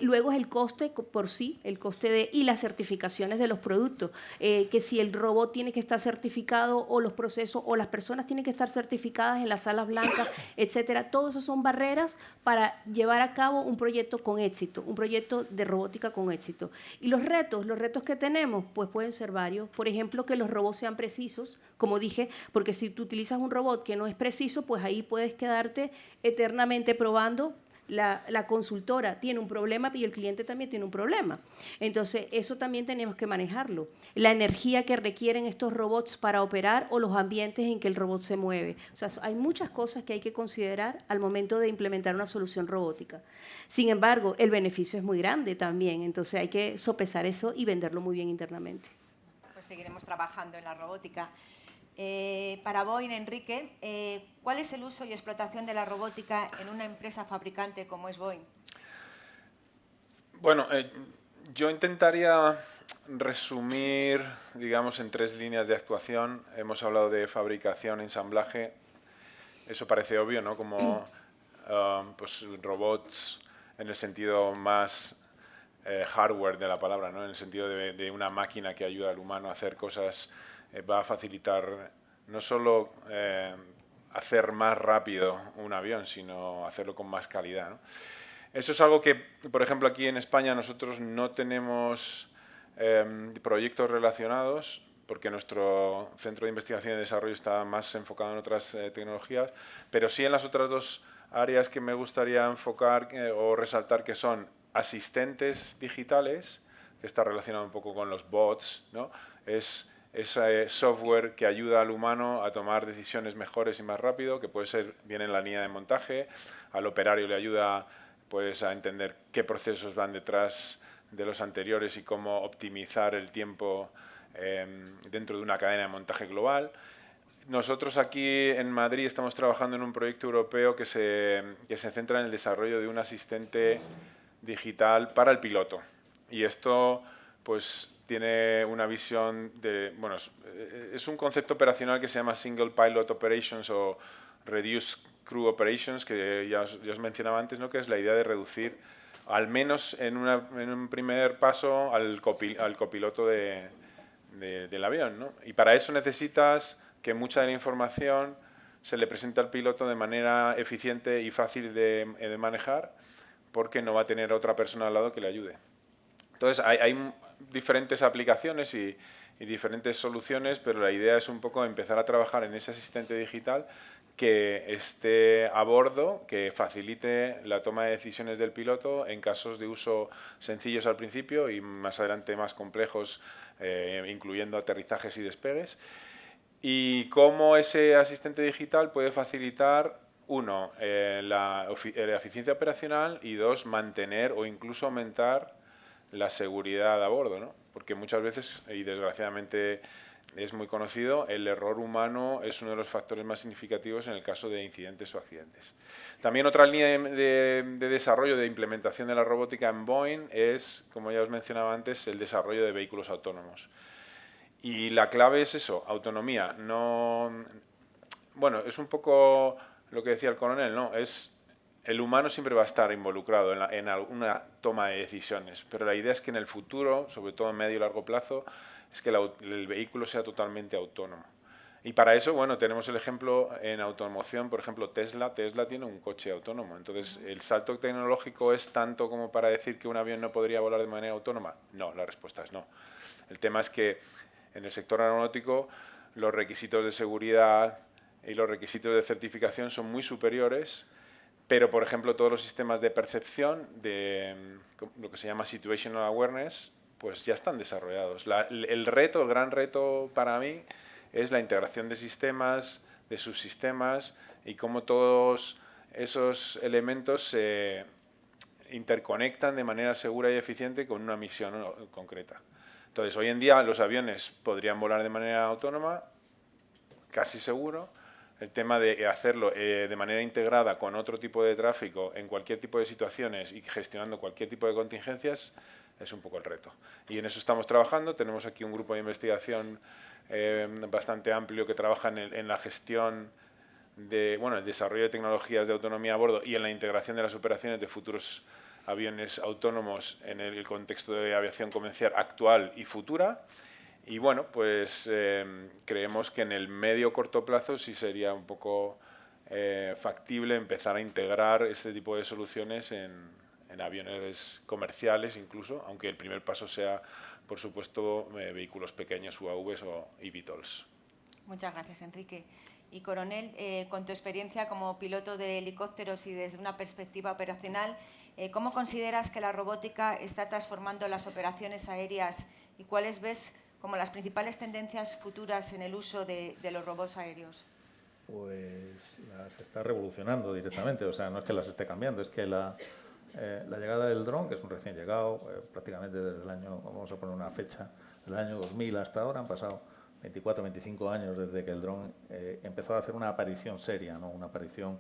Luego es el coste por sí, el coste y las certificaciones de los productos, que si el robot tiene que estar certificado o los procesos o las personas tienen que estar certificadas en las salas blancas, etcétera, todo eso son barreras para llevar a cabo un proyecto con éxito, un proyecto de robótica con éxito. Y los retos que tenemos, pues pueden ser varios. Por ejemplo, que los robots sean precisos, como dije, porque si tú utilizas un robot que no es preciso, pues ahí puedes quedarte eternamente probando. La consultora tiene un problema y el cliente también tiene un problema. Entonces, eso también tenemos que manejarlo. La energía que requieren estos robots para operar o los ambientes en que el robot se mueve. O sea, hay muchas cosas que hay que considerar al momento de implementar una solución robótica. Sin embargo, el beneficio es muy grande también. Entonces, hay que sopesar eso y venderlo muy bien internamente. Pues seguiremos trabajando en la robótica. Para Boeing, Enrique, ¿cuál es el uso y explotación de la robótica en una empresa fabricante como es Boeing? Bueno, yo intentaría resumir, digamos, en 3 líneas de actuación. Hemos hablado de fabricación, ensamblaje. Eso parece obvio, ¿no? Como pues, robots en el sentido más hardware de la palabra, ¿no? En el sentido de una máquina que ayuda al humano a hacer cosas. Va a facilitar no solo hacer más rápido un avión, sino hacerlo con más calidad, ¿no? Eso es algo que, por ejemplo, aquí en España nosotros no tenemos proyectos relacionados, porque nuestro centro de investigación y desarrollo está más enfocado en otras tecnologías, pero sí en las otras dos áreas que me gustaría enfocar o resaltar, que son asistentes digitales, que está relacionado un poco con los bots, ¿no? Es software que ayuda al humano a tomar decisiones mejores y más rápido, que puede ser bien en la línea de montaje, al operario le ayuda pues, a entender qué procesos van detrás de los anteriores y cómo optimizar el tiempo dentro de una cadena de montaje global. Nosotros aquí en Madrid estamos trabajando en un proyecto europeo que se centra en el desarrollo de un asistente digital para el piloto. Y esto pues tiene una visión de, bueno, es un concepto operacional que se llama Single Pilot Operations o Reduced Crew Operations, que ya os mencionaba antes, ¿no? Que es la idea de reducir, al menos en un primer paso, al copiloto del avión, ¿no? Y para eso necesitas que mucha de la información se le presente al piloto de manera eficiente y fácil de manejar, porque no va a tener otra persona al lado que le ayude. Entonces, hay diferentes aplicaciones y diferentes soluciones, pero la idea es un poco empezar a trabajar en ese asistente digital que esté a bordo, que facilite la toma de decisiones del piloto en casos de uso sencillos al principio y más adelante más complejos, incluyendo aterrizajes y despegues. Y cómo ese asistente digital puede facilitar, uno, la eficiencia operacional y dos, mantener o incluso aumentar la seguridad a bordo, ¿no? Porque muchas veces, y desgraciadamente es muy conocido, el error humano es uno de los factores más significativos en el caso de incidentes o accidentes. También otra línea de desarrollo, de implementación de la robótica en Boeing es, como ya os mencionaba antes, el desarrollo de vehículos autónomos. Y la clave es eso, autonomía. No, bueno, es un poco lo que decía el coronel, ¿no? El humano siempre va a estar involucrado en alguna toma de decisiones, pero la idea es que en el futuro, sobre todo en medio y largo plazo, es que el vehículo sea totalmente autónomo. Y para eso, bueno, tenemos el ejemplo en automoción, por ejemplo, Tesla. Tesla tiene un coche autónomo. Entonces, ¿el salto tecnológico es tanto como para decir que un avión no podría volar de manera autónoma? No, la respuesta es no. El tema es que en el sector aeronáutico los requisitos de seguridad y los requisitos de certificación son muy superiores, pero, por ejemplo, todos los sistemas de percepción, de lo que se llama Situational Awareness, pues ya están desarrollados. El gran reto para mí es la integración de sistemas, de subsistemas y cómo todos esos elementos se interconectan de manera segura y eficiente con una misión concreta. Entonces, hoy en día los aviones podrían volar de manera autónoma, casi seguro. El tema de hacerlo de manera integrada con otro tipo de tráfico en cualquier tipo de situaciones y gestionando cualquier tipo de contingencias es un poco el reto. Y en eso estamos trabajando. Tenemos aquí un grupo de investigación bastante amplio que trabaja en la gestión el desarrollo de tecnologías de autonomía a bordo y en la integración de las operaciones de futuros aviones autónomos en el contexto de aviación comercial actual y futura. Y bueno, pues creemos que en el medio corto plazo sí sería un poco factible empezar a integrar este tipo de soluciones en aviones comerciales incluso, aunque el primer paso sea, por supuesto, vehículos pequeños, UAVs o eVTOLs. Muchas gracias, Enrique. Y, coronel, con tu experiencia como piloto de helicópteros y desde una perspectiva operacional, ¿cómo consideras que la robótica está transformando las operaciones aéreas y cuáles ves como las principales tendencias futuras en el uso de los robots aéreos? Pues las está revolucionando directamente, o sea, no es que las esté cambiando, es que la llegada del dron, que es un recién llegado, prácticamente desde el año, vamos a poner una fecha, del año 2000 hasta ahora, han pasado 24, 25 años desde que el dron empezó a hacer una aparición seria, ¿no? Una aparición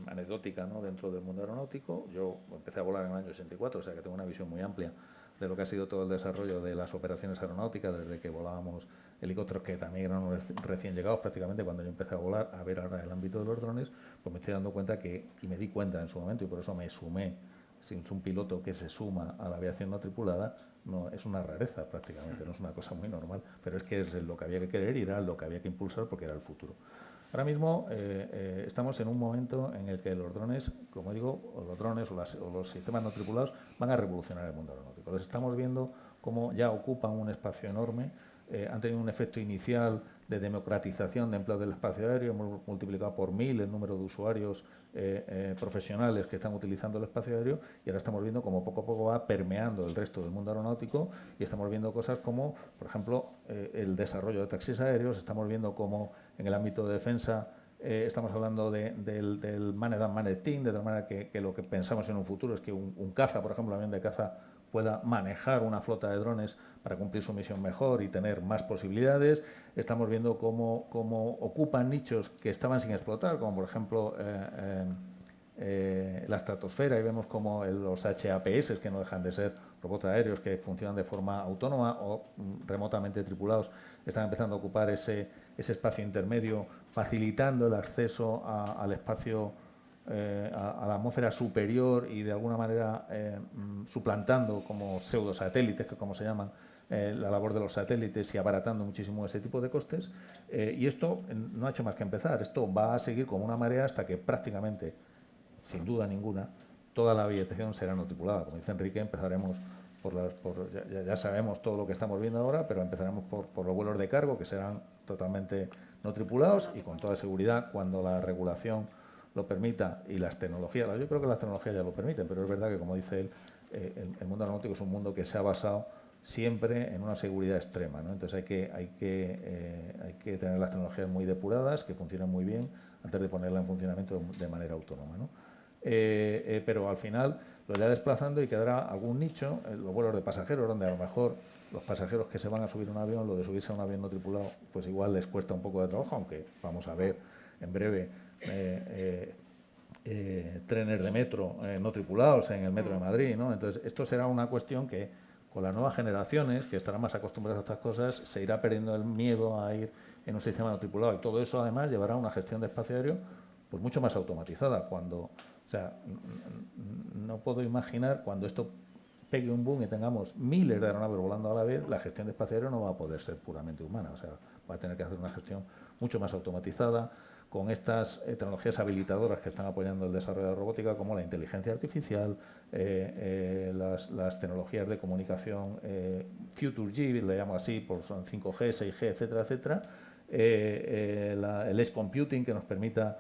anecdótica, ¿no? Dentro del mundo aeronáutico. Yo empecé a volar en el año 64, o sea que tengo una visión muy amplia de lo que ha sido todo el desarrollo de las operaciones aeronáuticas desde que volábamos helicópteros que también eran recién llegados prácticamente cuando yo empecé a volar, a ver ahora el ámbito de los drones, pues me estoy dando cuenta y me di cuenta en su momento y por eso me sumé. Si es un piloto que se suma a la aviación no tripulada, no, es una rareza prácticamente, no es una cosa muy normal, pero es que es lo que había que querer y era lo que había que impulsar porque era el futuro. Ahora mismo estamos en un momento en el que los drones, como digo, o los drones o los sistemas no tripulados van a revolucionar el mundo aeronáutico. Los estamos viendo cómo ya ocupan un espacio enorme, han tenido un efecto inicial de democratización de empleo del espacio aéreo, hemos multiplicado por 1000 el número de usuarios profesionales que están utilizando el espacio aéreo y ahora estamos viendo cómo poco a poco va permeando el resto del mundo aeronáutico y estamos viendo cosas como, por ejemplo, el desarrollo de taxis aéreos, estamos viendo cómo en el ámbito de defensa estamos hablando del managed and managed team, de tal manera que lo que pensamos en un futuro es que un caza, por ejemplo, un avión de caza pueda manejar una flota de drones para cumplir su misión mejor y tener más posibilidades. Estamos viendo cómo ocupan nichos que estaban sin explotar, como por ejemplo la estratosfera, y vemos como los HAPS, que no dejan de ser robots aéreos que funcionan de forma autónoma o remotamente tripulados, están empezando a ocupar ese espacio intermedio, facilitando el acceso al espacio, a la atmósfera superior y de alguna manera suplantando como pseudosatélites, que como se llaman, la labor de los satélites y abaratando muchísimo ese tipo de costes. Y esto no ha hecho más que empezar. Esto va a seguir como una marea hasta que prácticamente, sin duda ninguna, toda la aviación será no tripulada. Como dice Enrique, empezaremos ya sabemos todo lo que estamos viendo ahora, pero empezaremos por los vuelos de cargo, que serán totalmente no tripulados y con toda seguridad, cuando la regulación lo permita y las tecnologías, yo creo que las tecnologías ya lo permiten, pero es verdad que, como dice él, el mundo aeronáutico es un mundo que se ha basado siempre en una seguridad extrema, ¿no? Entonces hay que tener las tecnologías muy depuradas, que funcionen muy bien, antes de ponerla en funcionamiento de manera autónoma, ¿no? Pero al final lo irá desplazando y quedará algún nicho, los vuelos de pasajeros, donde a lo mejor los pasajeros que se van a subir a un avión, lo de subirse a un avión no tripulado, pues igual les cuesta un poco de trabajo, aunque vamos a ver en breve trenes de metro no tripulados en el metro de Madrid, ¿no? Entonces esto será una cuestión que con las nuevas generaciones, que estarán más acostumbradas a estas cosas, se irá perdiendo el miedo a ir en un sistema no tripulado, y todo eso además llevará a una gestión de espacio aéreo pues mucho más automatizada. O sea, no puedo imaginar cuando esto pegue un boom y tengamos miles de aeronaves volando a la vez, la gestión de espacio aéreo no va a poder ser puramente humana. O sea, va a tener que hacer una gestión mucho más automatizada, con estas tecnologías habilitadoras que están apoyando el desarrollo de la robótica, como la inteligencia artificial, las tecnologías de comunicación Future G, le llamo así, son 5G, 6G, etcétera, etcétera, el edge computing, que nos permita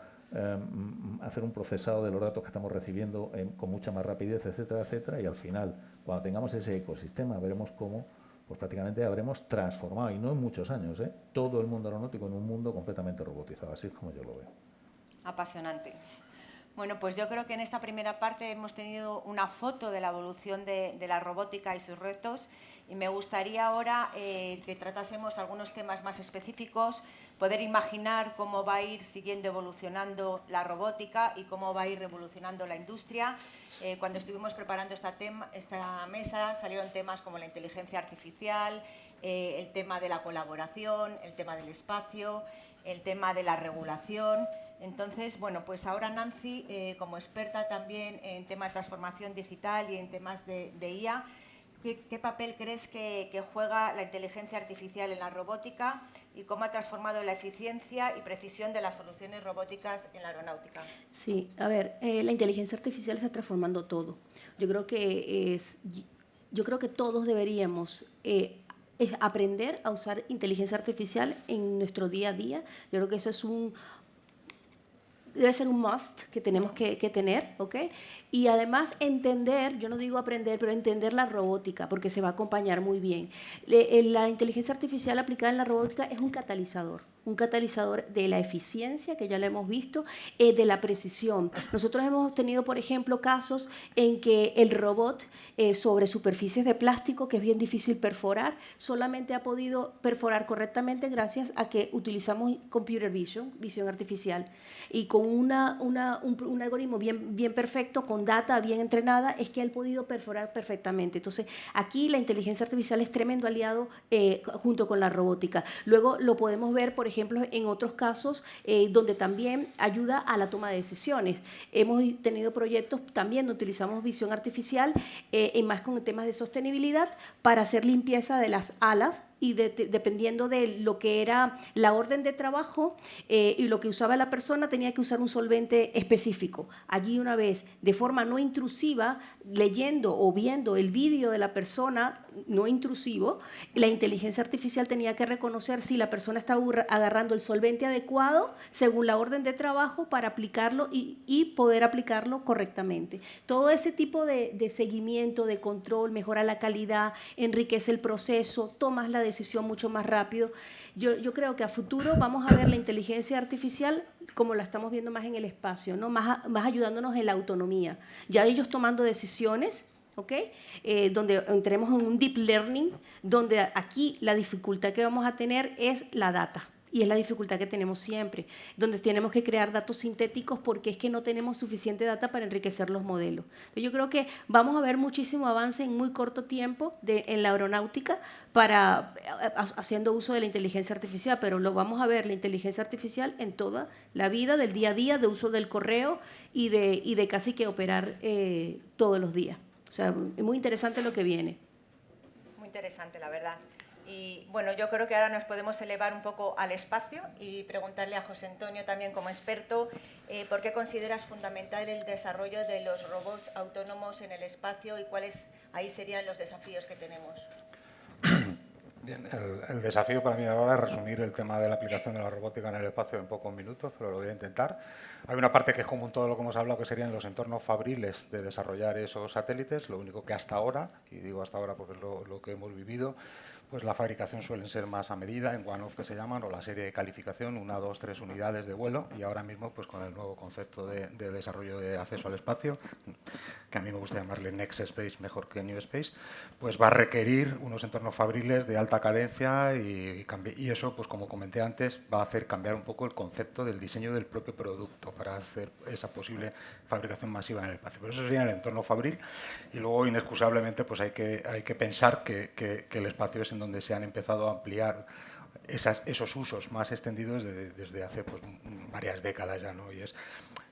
hacer un procesado de los datos que estamos recibiendo con mucha más rapidez, etcétera, etcétera, y al final, cuando tengamos ese ecosistema, veremos cómo pues prácticamente habremos transformado, y no en muchos años, todo el mundo aeronáutico en un mundo completamente robotizado. Así es como yo lo veo. Apasionante. Bueno, pues yo creo que en esta primera parte hemos tenido una foto de la evolución de la robótica y sus retos, y me gustaría ahora que tratásemos algunos temas más específicos, poder imaginar cómo va a ir siguiendo evolucionando la robótica y cómo va a ir revolucionando la industria. Cuando estuvimos preparando esta mesa salieron temas como la inteligencia artificial, el tema de la colaboración, el tema del espacio, el tema de la regulación. Entonces, bueno, pues ahora Nancy, como experta también en temas de transformación digital y en temas de IA, ¿qué papel crees que juega la inteligencia artificial en la robótica y cómo ha transformado la eficiencia y precisión de las soluciones robóticas en la aeronáutica? Sí, a ver, la inteligencia artificial está transformando todo. Yo creo que todos deberíamos aprender a usar inteligencia artificial en nuestro día a día. Yo creo que eso debe ser un must que tenemos que tener, ¿ok? Y además entender, yo no digo aprender, pero entender la robótica, porque se va a acompañar muy bien. La inteligencia artificial aplicada en la robótica es un catalizador de la eficiencia, que ya lo hemos visto, de la precisión. Nosotros hemos tenido, por ejemplo, casos en que el robot sobre superficies de plástico, que es bien difícil perforar, solamente ha podido perforar correctamente gracias a que utilizamos computer vision, visión artificial, y con un algoritmo bien perfecto, con data bien entrenada, es que él ha podido perforar perfectamente. Entonces, aquí la inteligencia artificial es tremendo aliado junto con la robótica. Luego lo podemos ver, por ejemplo, en otros casos donde también ayuda a la toma de decisiones. Hemos tenido proyectos también donde utilizamos visión artificial, más con temas de sostenibilidad, para hacer limpieza de las alas y dependiendo de lo que era la orden de trabajo y lo que usaba la persona, tenía que usar un solvente específico. Allí una vez, de forma no intrusiva, leyendo o viendo el vídeo de la persona no intrusivo, la inteligencia artificial tenía que reconocer si la persona estaba agarrando el solvente adecuado según la orden de trabajo para aplicarlo y poder aplicarlo correctamente. Todo ese tipo de seguimiento, de control, mejora la calidad, enriquece el proceso, tomas la decisión mucho más rápido. Yo creo que a futuro vamos a ver la inteligencia artificial como la estamos viendo más en el espacio, ¿no? más ayudándonos en la autonomía. Ya ellos tomando decisiones, ¿okay? Donde entremos en un deep learning, donde aquí la dificultad que vamos a tener es la data. Y es la dificultad que tenemos siempre, donde tenemos que crear datos sintéticos porque es que no tenemos suficiente data para enriquecer los modelos. Entonces, yo creo que vamos a ver muchísimo avance en muy corto tiempo en la aeronáutica haciendo uso de la inteligencia artificial, pero lo vamos a ver la inteligencia artificial en toda la vida del día a día, de uso del correo y de casi que operar todos los días. O sea, es muy interesante lo que viene. Muy interesante, la verdad. Y bueno, yo creo que ahora nos podemos elevar un poco al espacio y preguntarle a José Antonio también como experto por qué consideras fundamental el desarrollo de los robots autónomos en el espacio y cuáles ahí serían los desafíos que tenemos. Bien, el desafío para mí ahora es resumir el tema de la aplicación de la robótica en el espacio en pocos minutos, pero lo voy a intentar. Hay una parte que es común todo lo que hemos hablado, que serían los entornos fabriles de desarrollar esos satélites, lo único que hasta ahora, y digo hasta ahora porque es lo que hemos vivido, pues la fabricación suele ser más a medida, en one-off que se llaman, o la serie de calificación, 1, 2, 3 unidades de vuelo, y ahora mismo pues con el nuevo concepto de desarrollo de acceso al espacio, que a mí me gusta llamarle Next Space mejor que New Space, pues va a requerir unos entornos fabriles de alta cadencia y eso, pues como comenté antes, va a hacer cambiar un poco el concepto del diseño del propio producto para hacer esa posible fabricación masiva en el espacio. Pero eso sería el entorno fabril y luego inexcusablemente pues hay que pensar que el espacio es en donde se han empezado a ampliar esos usos más extendidos desde hace pues, varias décadas ya, ¿no? Y es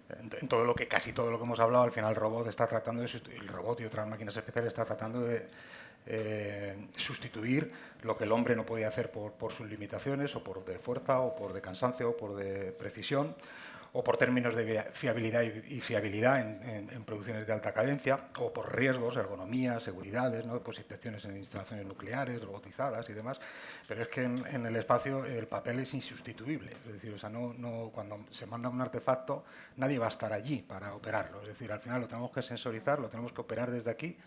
en todo lo que casi todo lo que hemos hablado, al final el robot y otras máquinas especiales está tratando de sustituir lo que el hombre no podía hacer por sus limitaciones, o por de fuerza, o por de cansancio, o por de precisión, o por términos de fiabilidad y fiabilidad en producciones de alta cadencia, o por riesgos, ergonomía, seguridades, ¿no? Pues inspecciones en instalaciones nucleares, robotizadas y demás. Pero es que en el espacio el papel es insustituible. Es decir, o sea, cuando se manda un artefacto, nadie va a estar allí para operarlo. Es decir, al final lo tenemos que sensorizar, lo tenemos que operar desde aquí.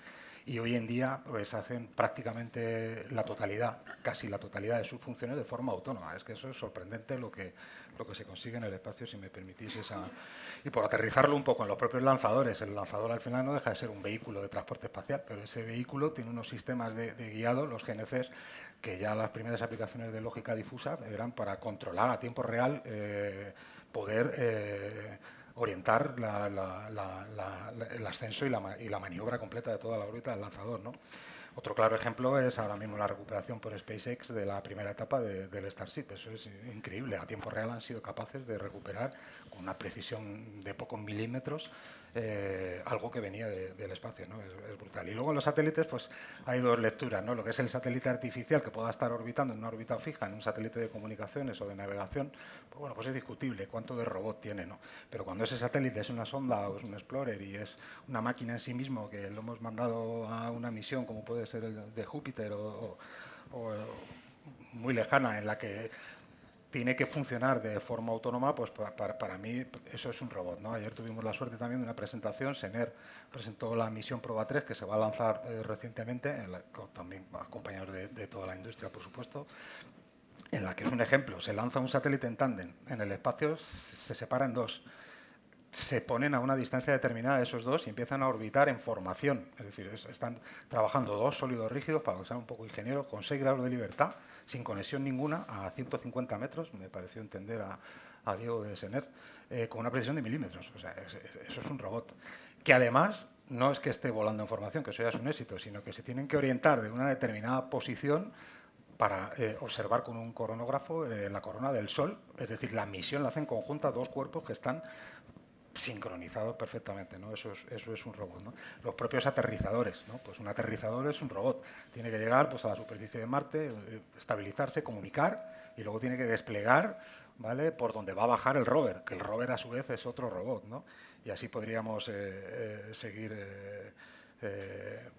Y hoy en día pues hacen prácticamente casi la totalidad de sus funciones de forma autónoma. Es que eso es sorprendente lo que se consigue en el espacio, si me permitís esa. Y por aterrizarlo un poco en los propios lanzadores, el lanzador al final no deja de ser un vehículo de transporte espacial, pero ese vehículo tiene unos sistemas de guiado, los GNCs, que ya las primeras aplicaciones de lógica difusa eran para controlar a tiempo real, poder orientar el ascenso y la maniobra completa de toda la órbita del lanzador, ¿no? Otro claro ejemplo es ahora mismo la recuperación por SpaceX de la primera etapa del Starship. Eso es increíble. A tiempo real han sido capaces de recuperar con una precisión de pocos milímetros algo que venía del espacio, ¿no? Es brutal. Y luego en los satélites pues hay dos lecturas, ¿no? Lo que es el satélite artificial que pueda estar orbitando en una órbita fija, en un satélite de comunicaciones o de navegación, pues bueno, pues es discutible cuánto de robot tiene, ¿no? Pero cuando ese satélite es una sonda o es un explorer y es una máquina en sí mismo que lo hemos mandado a una misión como puede ser el de Júpiter o muy lejana, en la que tiene que funcionar de forma autónoma, pues para mí eso es un robot, ¿no? Ayer tuvimos la suerte también de una presentación. SENER presentó la misión Proba 3, que se va a lanzar recientemente, también acompañados de toda la industria, por supuesto, en la que es un ejemplo. Se lanza un satélite en tándem en el espacio, se separa en dos. Se ponen a una distancia determinada esos dos y empiezan a orbitar en formación. Es decir, están trabajando dos sólidos rígidos, para usar un poco ingeniero, con 6 grados de libertad, sin conexión ninguna, a 150 metros, me pareció entender a Diego de SENER, con una precisión de milímetros. O sea, eso es un robot. Que además no es que esté volando en formación, que eso ya es un éxito, sino que se tienen que orientar de una determinada posición para observar con un coronógrafo la corona del Sol. Es decir, la misión la hacen conjunta dos cuerpos que están sincronizados perfectamente, ¿no? Eso es un robot, ¿no? Los propios aterrizadores, ¿no? Pues un aterrizador es un robot. Tiene que llegar, pues, a la superficie de Marte, estabilizarse, comunicar, y luego tiene que desplegar, ¿vale?, por donde va a bajar el rover, que el rover a su vez es otro robot, ¿no? Y así podríamos seguir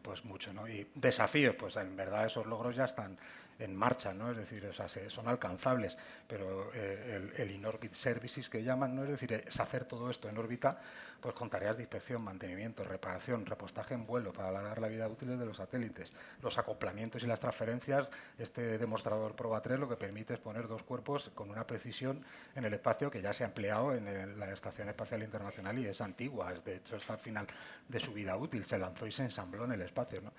pues mucho, ¿no? Y desafíos, pues en verdad esos logros ya están en marcha, ¿no? Es decir, o sea, son alcanzables, pero el in-orbit services que llaman, ¿no? Es decir, es hacer todo esto en órbita, pues con tareas de inspección, mantenimiento, reparación, repostaje en vuelo para alargar la vida útil de los satélites, los acoplamientos y las transferencias. Este demostrador Proba 3 lo que permite es poner dos cuerpos con una precisión en el espacio que ya se ha empleado en la Estación Espacial Internacional y es antigua, de hecho está al final de su vida útil, se lanzó y se ensambló en el espacio, ¿no?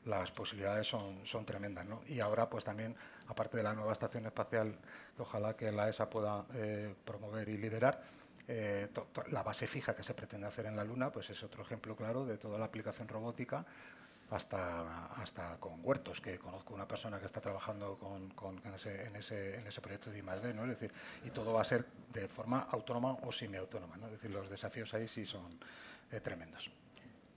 Las posibilidades son tremendas, ¿no? Y ahora, pues también, aparte de la nueva estación espacial, que ojalá que la ESA pueda promover y liderar, la base fija que se pretende hacer en la Luna, pues es otro ejemplo claro de toda la aplicación robótica, hasta con huertos, que conozco una persona que está trabajando en ese proyecto de I+D, ¿no? Es decir, y todo va a ser de forma autónoma o semiautónoma, ¿no? Es decir, los desafíos ahí sí son tremendos.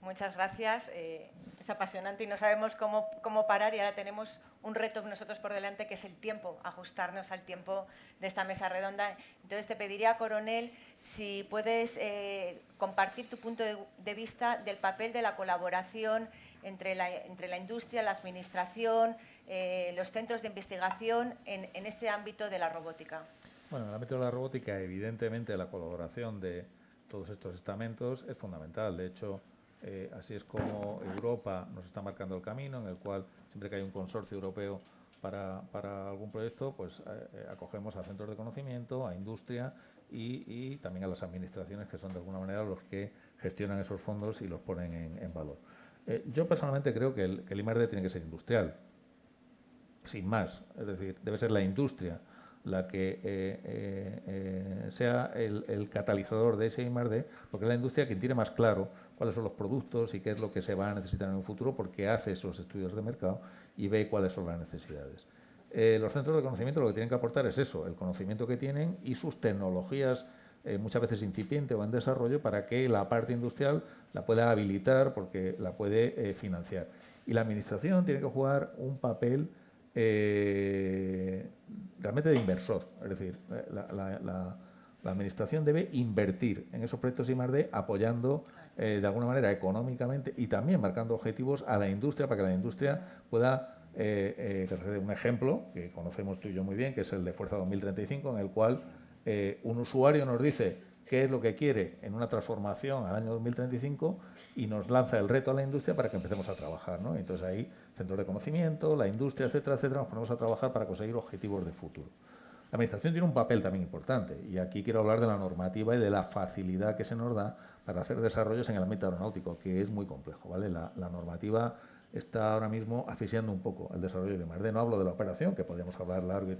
Muchas gracias. Es apasionante y no sabemos cómo parar, y ahora tenemos un reto nosotros por delante, que es el tiempo, ajustarnos al tiempo de esta mesa redonda. Entonces, te pediría, Coronel, si puedes compartir tu punto de vista del papel de la colaboración entre la industria, la administración, los centros de investigación en este ámbito de la robótica. Bueno, en el ámbito de la robótica, evidentemente, la colaboración de todos estos estamentos es fundamental. De hecho, así es como Europa nos está marcando el camino, en el cual siempre que hay un consorcio europeo para algún proyecto, pues acogemos a centros de conocimiento, a industria y también a las administraciones, que son de alguna manera los que gestionan esos fondos y los ponen en valor. Yo personalmente creo que el I+D tiene que ser industrial, sin más. Es decir, debe ser la industria la que sea el catalizador de ese I+D, porque es la industria quien tiene más claro cuáles son los productos y qué es lo que se va a necesitar en un futuro, porque hace esos estudios de mercado y ve cuáles son las necesidades. Los centros de conocimiento lo que tienen que aportar es eso, el conocimiento que tienen y sus tecnologías, muchas veces incipiente o en desarrollo, para que la parte industrial la pueda habilitar, porque la puede financiar. Y la administración tiene que jugar un papel realmente de inversor, es decir, la administración debe invertir en esos proyectos I+D, apoyando de alguna manera económicamente y también marcando objetivos a la industria, para que la industria pueda, un ejemplo que conocemos tú y yo muy bien, que es el de Fuerza 2035, en el cual un usuario nos dice qué es lo que quiere en una transformación al año 2035 y nos lanza el reto a la industria para que empecemos a trabajar, ¿no? Entonces ahí, centros de conocimiento, la industria, etcétera, etcétera, nos ponemos a trabajar para conseguir objetivos de futuro. La administración tiene un papel también importante, y aquí quiero hablar de la normativa y de la facilidad que se nos da para hacer desarrollos en el ámbito aeronáutico, que es muy complejo, ¿vale? La normativa está ahora mismo asfixiando un poco el desarrollo de I+D. No hablo de la operación, que podríamos hablar largo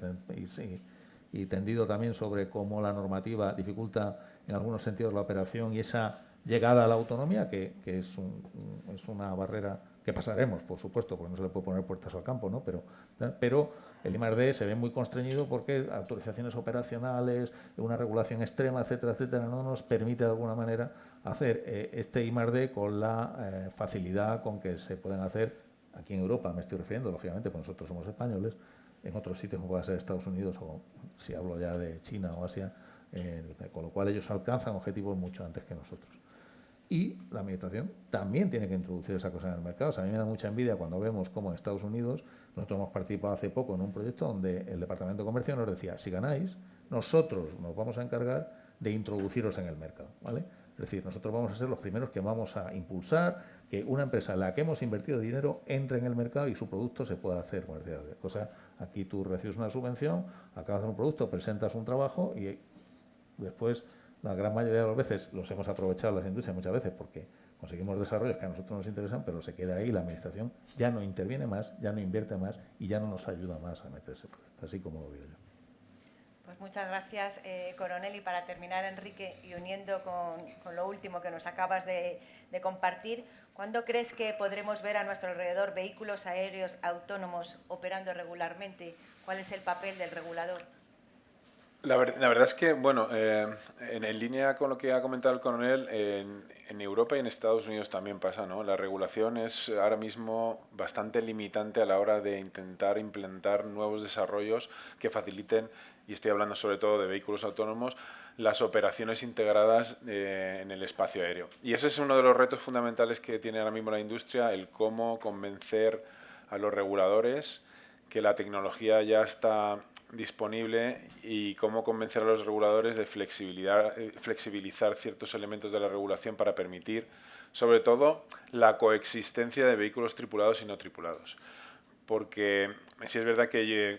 y tendido también sobre cómo la normativa dificulta en algunos sentidos la operación y esa llegada a la autonomía, que es una barrera que pasaremos, por supuesto, porque no se le puede poner puertas al campo, ¿no? Pero el I+D se ve muy constreñido porque autorizaciones operacionales, una regulación extrema, etcétera, etcétera, no nos permite de alguna manera hacer este I+D con la facilidad con que se pueden hacer aquí en Europa. Me estoy refiriendo, lógicamente, porque nosotros somos españoles, en otros sitios como pueda ser Estados Unidos o si hablo ya de China o Asia, con lo cual ellos alcanzan objetivos mucho antes que nosotros. Y la administración también tiene que introducir esa cosa en el mercado. O sea, a mí me da mucha envidia cuando vemos cómo en Estados Unidos, nosotros hemos participado hace poco en un proyecto donde el Departamento de Comercio nos decía, si ganáis, nosotros nos vamos a encargar de introduciros en el mercado, ¿vale? Es decir, nosotros vamos a ser los primeros que vamos a impulsar que una empresa en la que hemos invertido dinero entre en el mercado y su producto se pueda hacer comercial. O sea, aquí tú recibes una subvención, acabas de un producto, presentas un trabajo y después, la gran mayoría de las veces los hemos aprovechado las industrias muchas veces porque conseguimos desarrollos que a nosotros nos interesan, pero se queda ahí, la administración ya no interviene más, ya no invierte más y ya no nos ayuda más a meterse. Así como lo veo yo. Pues muchas gracias, Coronel. Y para terminar, Enrique, y uniendo con lo último que nos acabas de compartir, ¿cuándo crees que podremos ver a nuestro alrededor vehículos aéreos autónomos operando regularmente? ¿Cuál es el papel del regulador? La verdad es que, bueno, en línea con lo que ha comentado el coronel, en Europa y en Estados Unidos también pasa, ¿no? La regulación es ahora mismo bastante limitante a la hora de intentar implantar nuevos desarrollos que faciliten, y estoy hablando sobre todo de vehículos autónomos, las operaciones integradas en el espacio aéreo. Y ese es uno de los retos fundamentales que tiene ahora mismo la industria, el cómo convencer a los reguladores que la tecnología ya está disponible y cómo convencer a los reguladores de flexibilizar ciertos elementos de la regulación para permitir, sobre todo, la coexistencia de vehículos tripulados y no tripulados. Porque sí es verdad que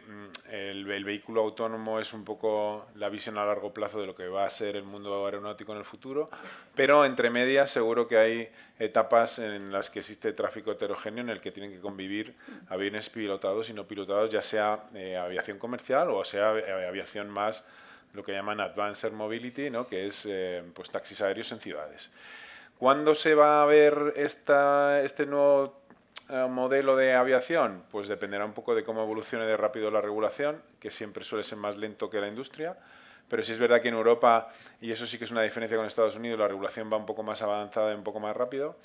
el vehículo autónomo es un poco la visión a largo plazo de lo que va a ser el mundo aeronáutico en el futuro, pero entre medias seguro que hay etapas en las que existe tráfico heterogéneo en el que tienen que convivir aviones pilotados y no pilotados, ya sea aviación comercial o sea aviación más lo que llaman Advanced Air Mobility, ¿no? Que es pues taxis aéreos en ciudades. ¿Cuándo se va a ver este nuevo modelo de aviación? Pues dependerá un poco de cómo evolucione de rápido la regulación, que siempre suele ser más lento que la industria, pero sí es verdad que en Europa, y eso sí que es una diferencia con Estados Unidos, la regulación va un poco más avanzada y un poco más rápido.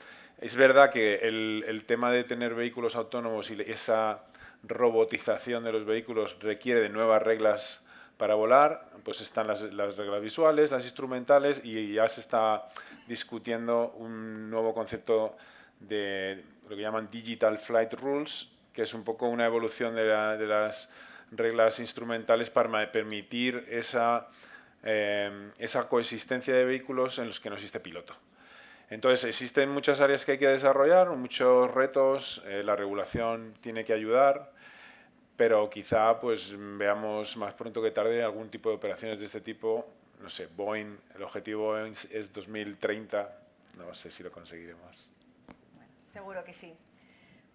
Es verdad que el tema de tener vehículos autónomos y esa robotización de los vehículos requiere de nuevas reglas para volar, pues están las reglas visuales, las instrumentales, y ya se está discutiendo un nuevo concepto de lo que llaman Digital Flight Rules, que es un poco una evolución de las reglas instrumentales para permitir esa coexistencia de vehículos en los que no existe piloto. Entonces, existen muchas áreas que hay que desarrollar, muchos retos, la regulación tiene que ayudar, pero quizá pues veamos más pronto que tarde algún tipo de operaciones de este tipo. No sé, Boeing, el objetivo es 2030, no sé si lo conseguiremos. Seguro que sí.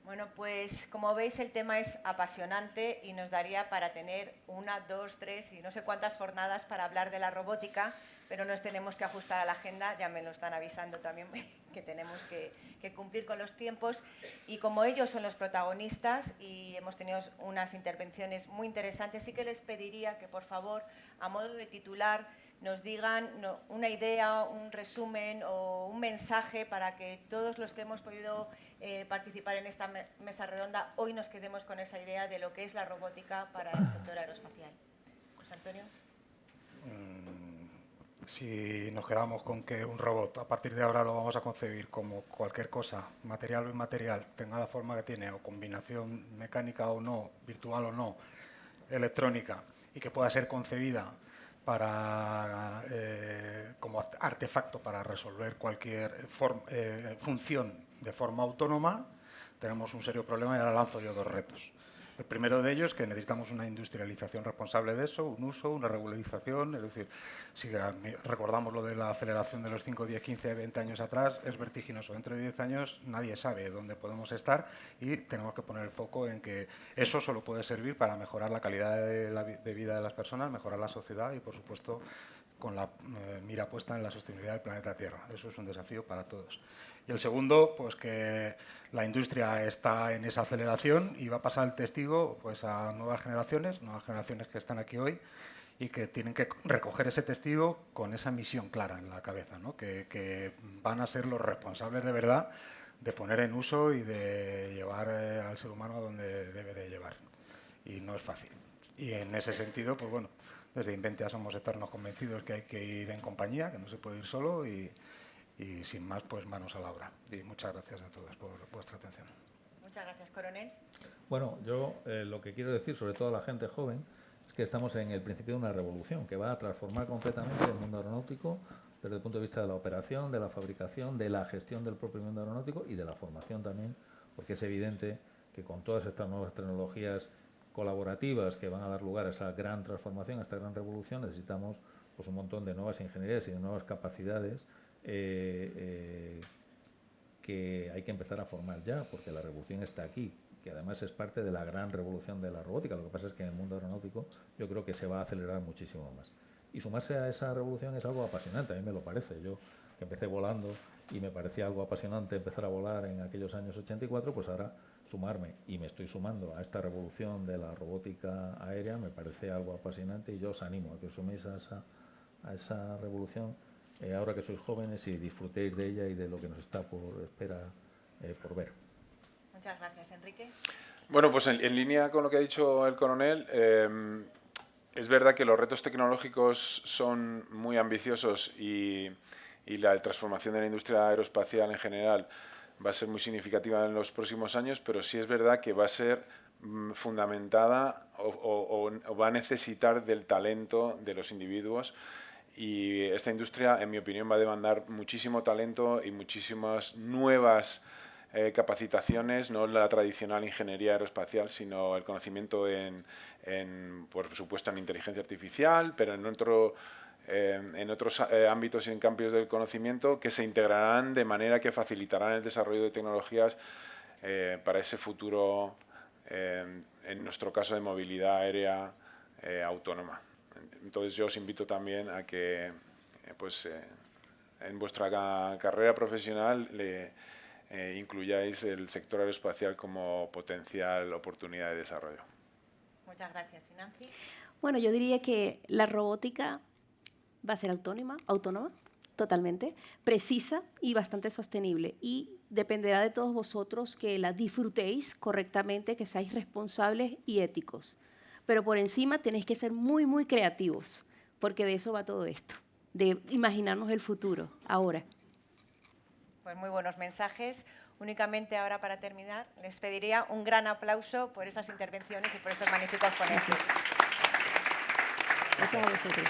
Bueno, pues como veis el tema es apasionante y nos daría para tener 1, 2, 3 y no sé cuántas jornadas para hablar de la robótica, pero nos tenemos que ajustar a la agenda, ya me lo están avisando también que tenemos que cumplir con los tiempos, y como ellos son los protagonistas y hemos tenido unas intervenciones muy interesantes, sí que les pediría que por favor, a modo de titular, nos digan una idea, un resumen o un mensaje para que todos los que hemos podido participar en esta mesa redonda hoy nos quedemos con esa idea de lo que es la robótica para el sector aeroespacial. José Antonio. Si nos quedamos con que un robot a partir de ahora lo vamos a concebir como cualquier cosa, material o inmaterial, tenga la forma que tiene, o combinación mecánica o no, virtual o no, electrónica, y que pueda ser concebida como artefacto para resolver cualquier función de forma autónoma, tenemos un serio problema, y ahora lanzo yo 2 retos. El primero de ellos es que necesitamos una industrialización responsable de eso, un uso, una regularización. Es decir, si recordamos lo de la aceleración de los 5, 10, 15, 20 años atrás, es vertiginoso. Dentro de 10 años nadie sabe dónde podemos estar y tenemos que poner el foco en que eso solo puede servir para mejorar la calidad de vida de las personas, mejorar la sociedad y, por supuesto, con la mira puesta en la sostenibilidad del planeta Tierra. Eso es un desafío para todos. Y el segundo, pues que la industria está en esa aceleración y va a pasar el testigo pues, a nuevas generaciones que están aquí hoy y que tienen que recoger ese testigo con esa misión clara en la cabeza, ¿no? Que van a ser los responsables de verdad de poner en uso y de llevar al ser humano a donde debe de llevar. Y no es fácil. Y en ese sentido, pues bueno, desde Inventia somos eternos convencidos que hay que ir en compañía, que no se puede ir solo y sin más, pues manos a la obra. Y muchas gracias a todos por vuestra atención. Muchas gracias, Coronel. Bueno, yo lo que quiero decir, sobre todo a la gente joven, es que estamos en el principio de una revolución que va a transformar completamente el mundo aeronáutico desde el punto de vista de la operación, de la fabricación, de la gestión del propio mundo aeronáutico y de la formación también, porque es evidente que con todas estas nuevas tecnologías colaborativas que van a dar lugar a esa gran transformación, a esta gran revolución, necesitamos pues, un montón de nuevas ingenierías y de nuevas capacidades que que hay que empezar a formar ya, porque la revolución está aquí, que además es parte de la gran revolución de la robótica. Lo que pasa es que en el mundo aeronáutico yo creo que se va a acelerar muchísimo más. Y sumarse a esa revolución es algo apasionante, a mí me lo parece. Yo que empecé volando y me parecía algo apasionante empezar a volar en aquellos años 84, pues ahora sumarme, y me estoy sumando a esta revolución de la robótica aérea, me parece algo apasionante, y yo os animo a que os suméis a esa revolución ahora que sois jóvenes y disfrutéis de ella y de lo que nos está por ver. Muchas gracias, Enrique. Bueno, pues en línea con lo que ha dicho el coronel, es verdad que los retos tecnológicos son muy ambiciosos y la transformación de la industria aeroespacial en general va a ser muy significativa en los próximos años, pero sí es verdad que va a ser fundamentada o va a necesitar del talento de los individuos, y esta industria, en mi opinión, va a demandar muchísimo talento y muchísimas nuevas capacitaciones, no la tradicional ingeniería aeroespacial, sino el conocimiento por supuesto, en inteligencia artificial, pero en otros ámbitos y en campos del conocimiento que se integrarán de manera que facilitarán el desarrollo de tecnologías para ese futuro, en nuestro caso, de movilidad aérea autónoma. Entonces yo os invito también a que en vuestra carrera profesional incluyáis el sector aeroespacial como potencial oportunidad de desarrollo. Muchas gracias. ¿Y Nancy? Bueno, yo diría que la robótica va a ser autónoma, totalmente, precisa y bastante sostenible. Y dependerá de todos vosotros que la disfrutéis correctamente, que seáis responsables y éticos. Pero por encima tenéis que ser muy, muy creativos, porque de eso va todo esto, de imaginarnos el futuro, ahora. Pues muy buenos mensajes. Únicamente ahora, para terminar, les pediría un gran aplauso por estas intervenciones y por estos magníficos ponentes. Gracias a vosotros.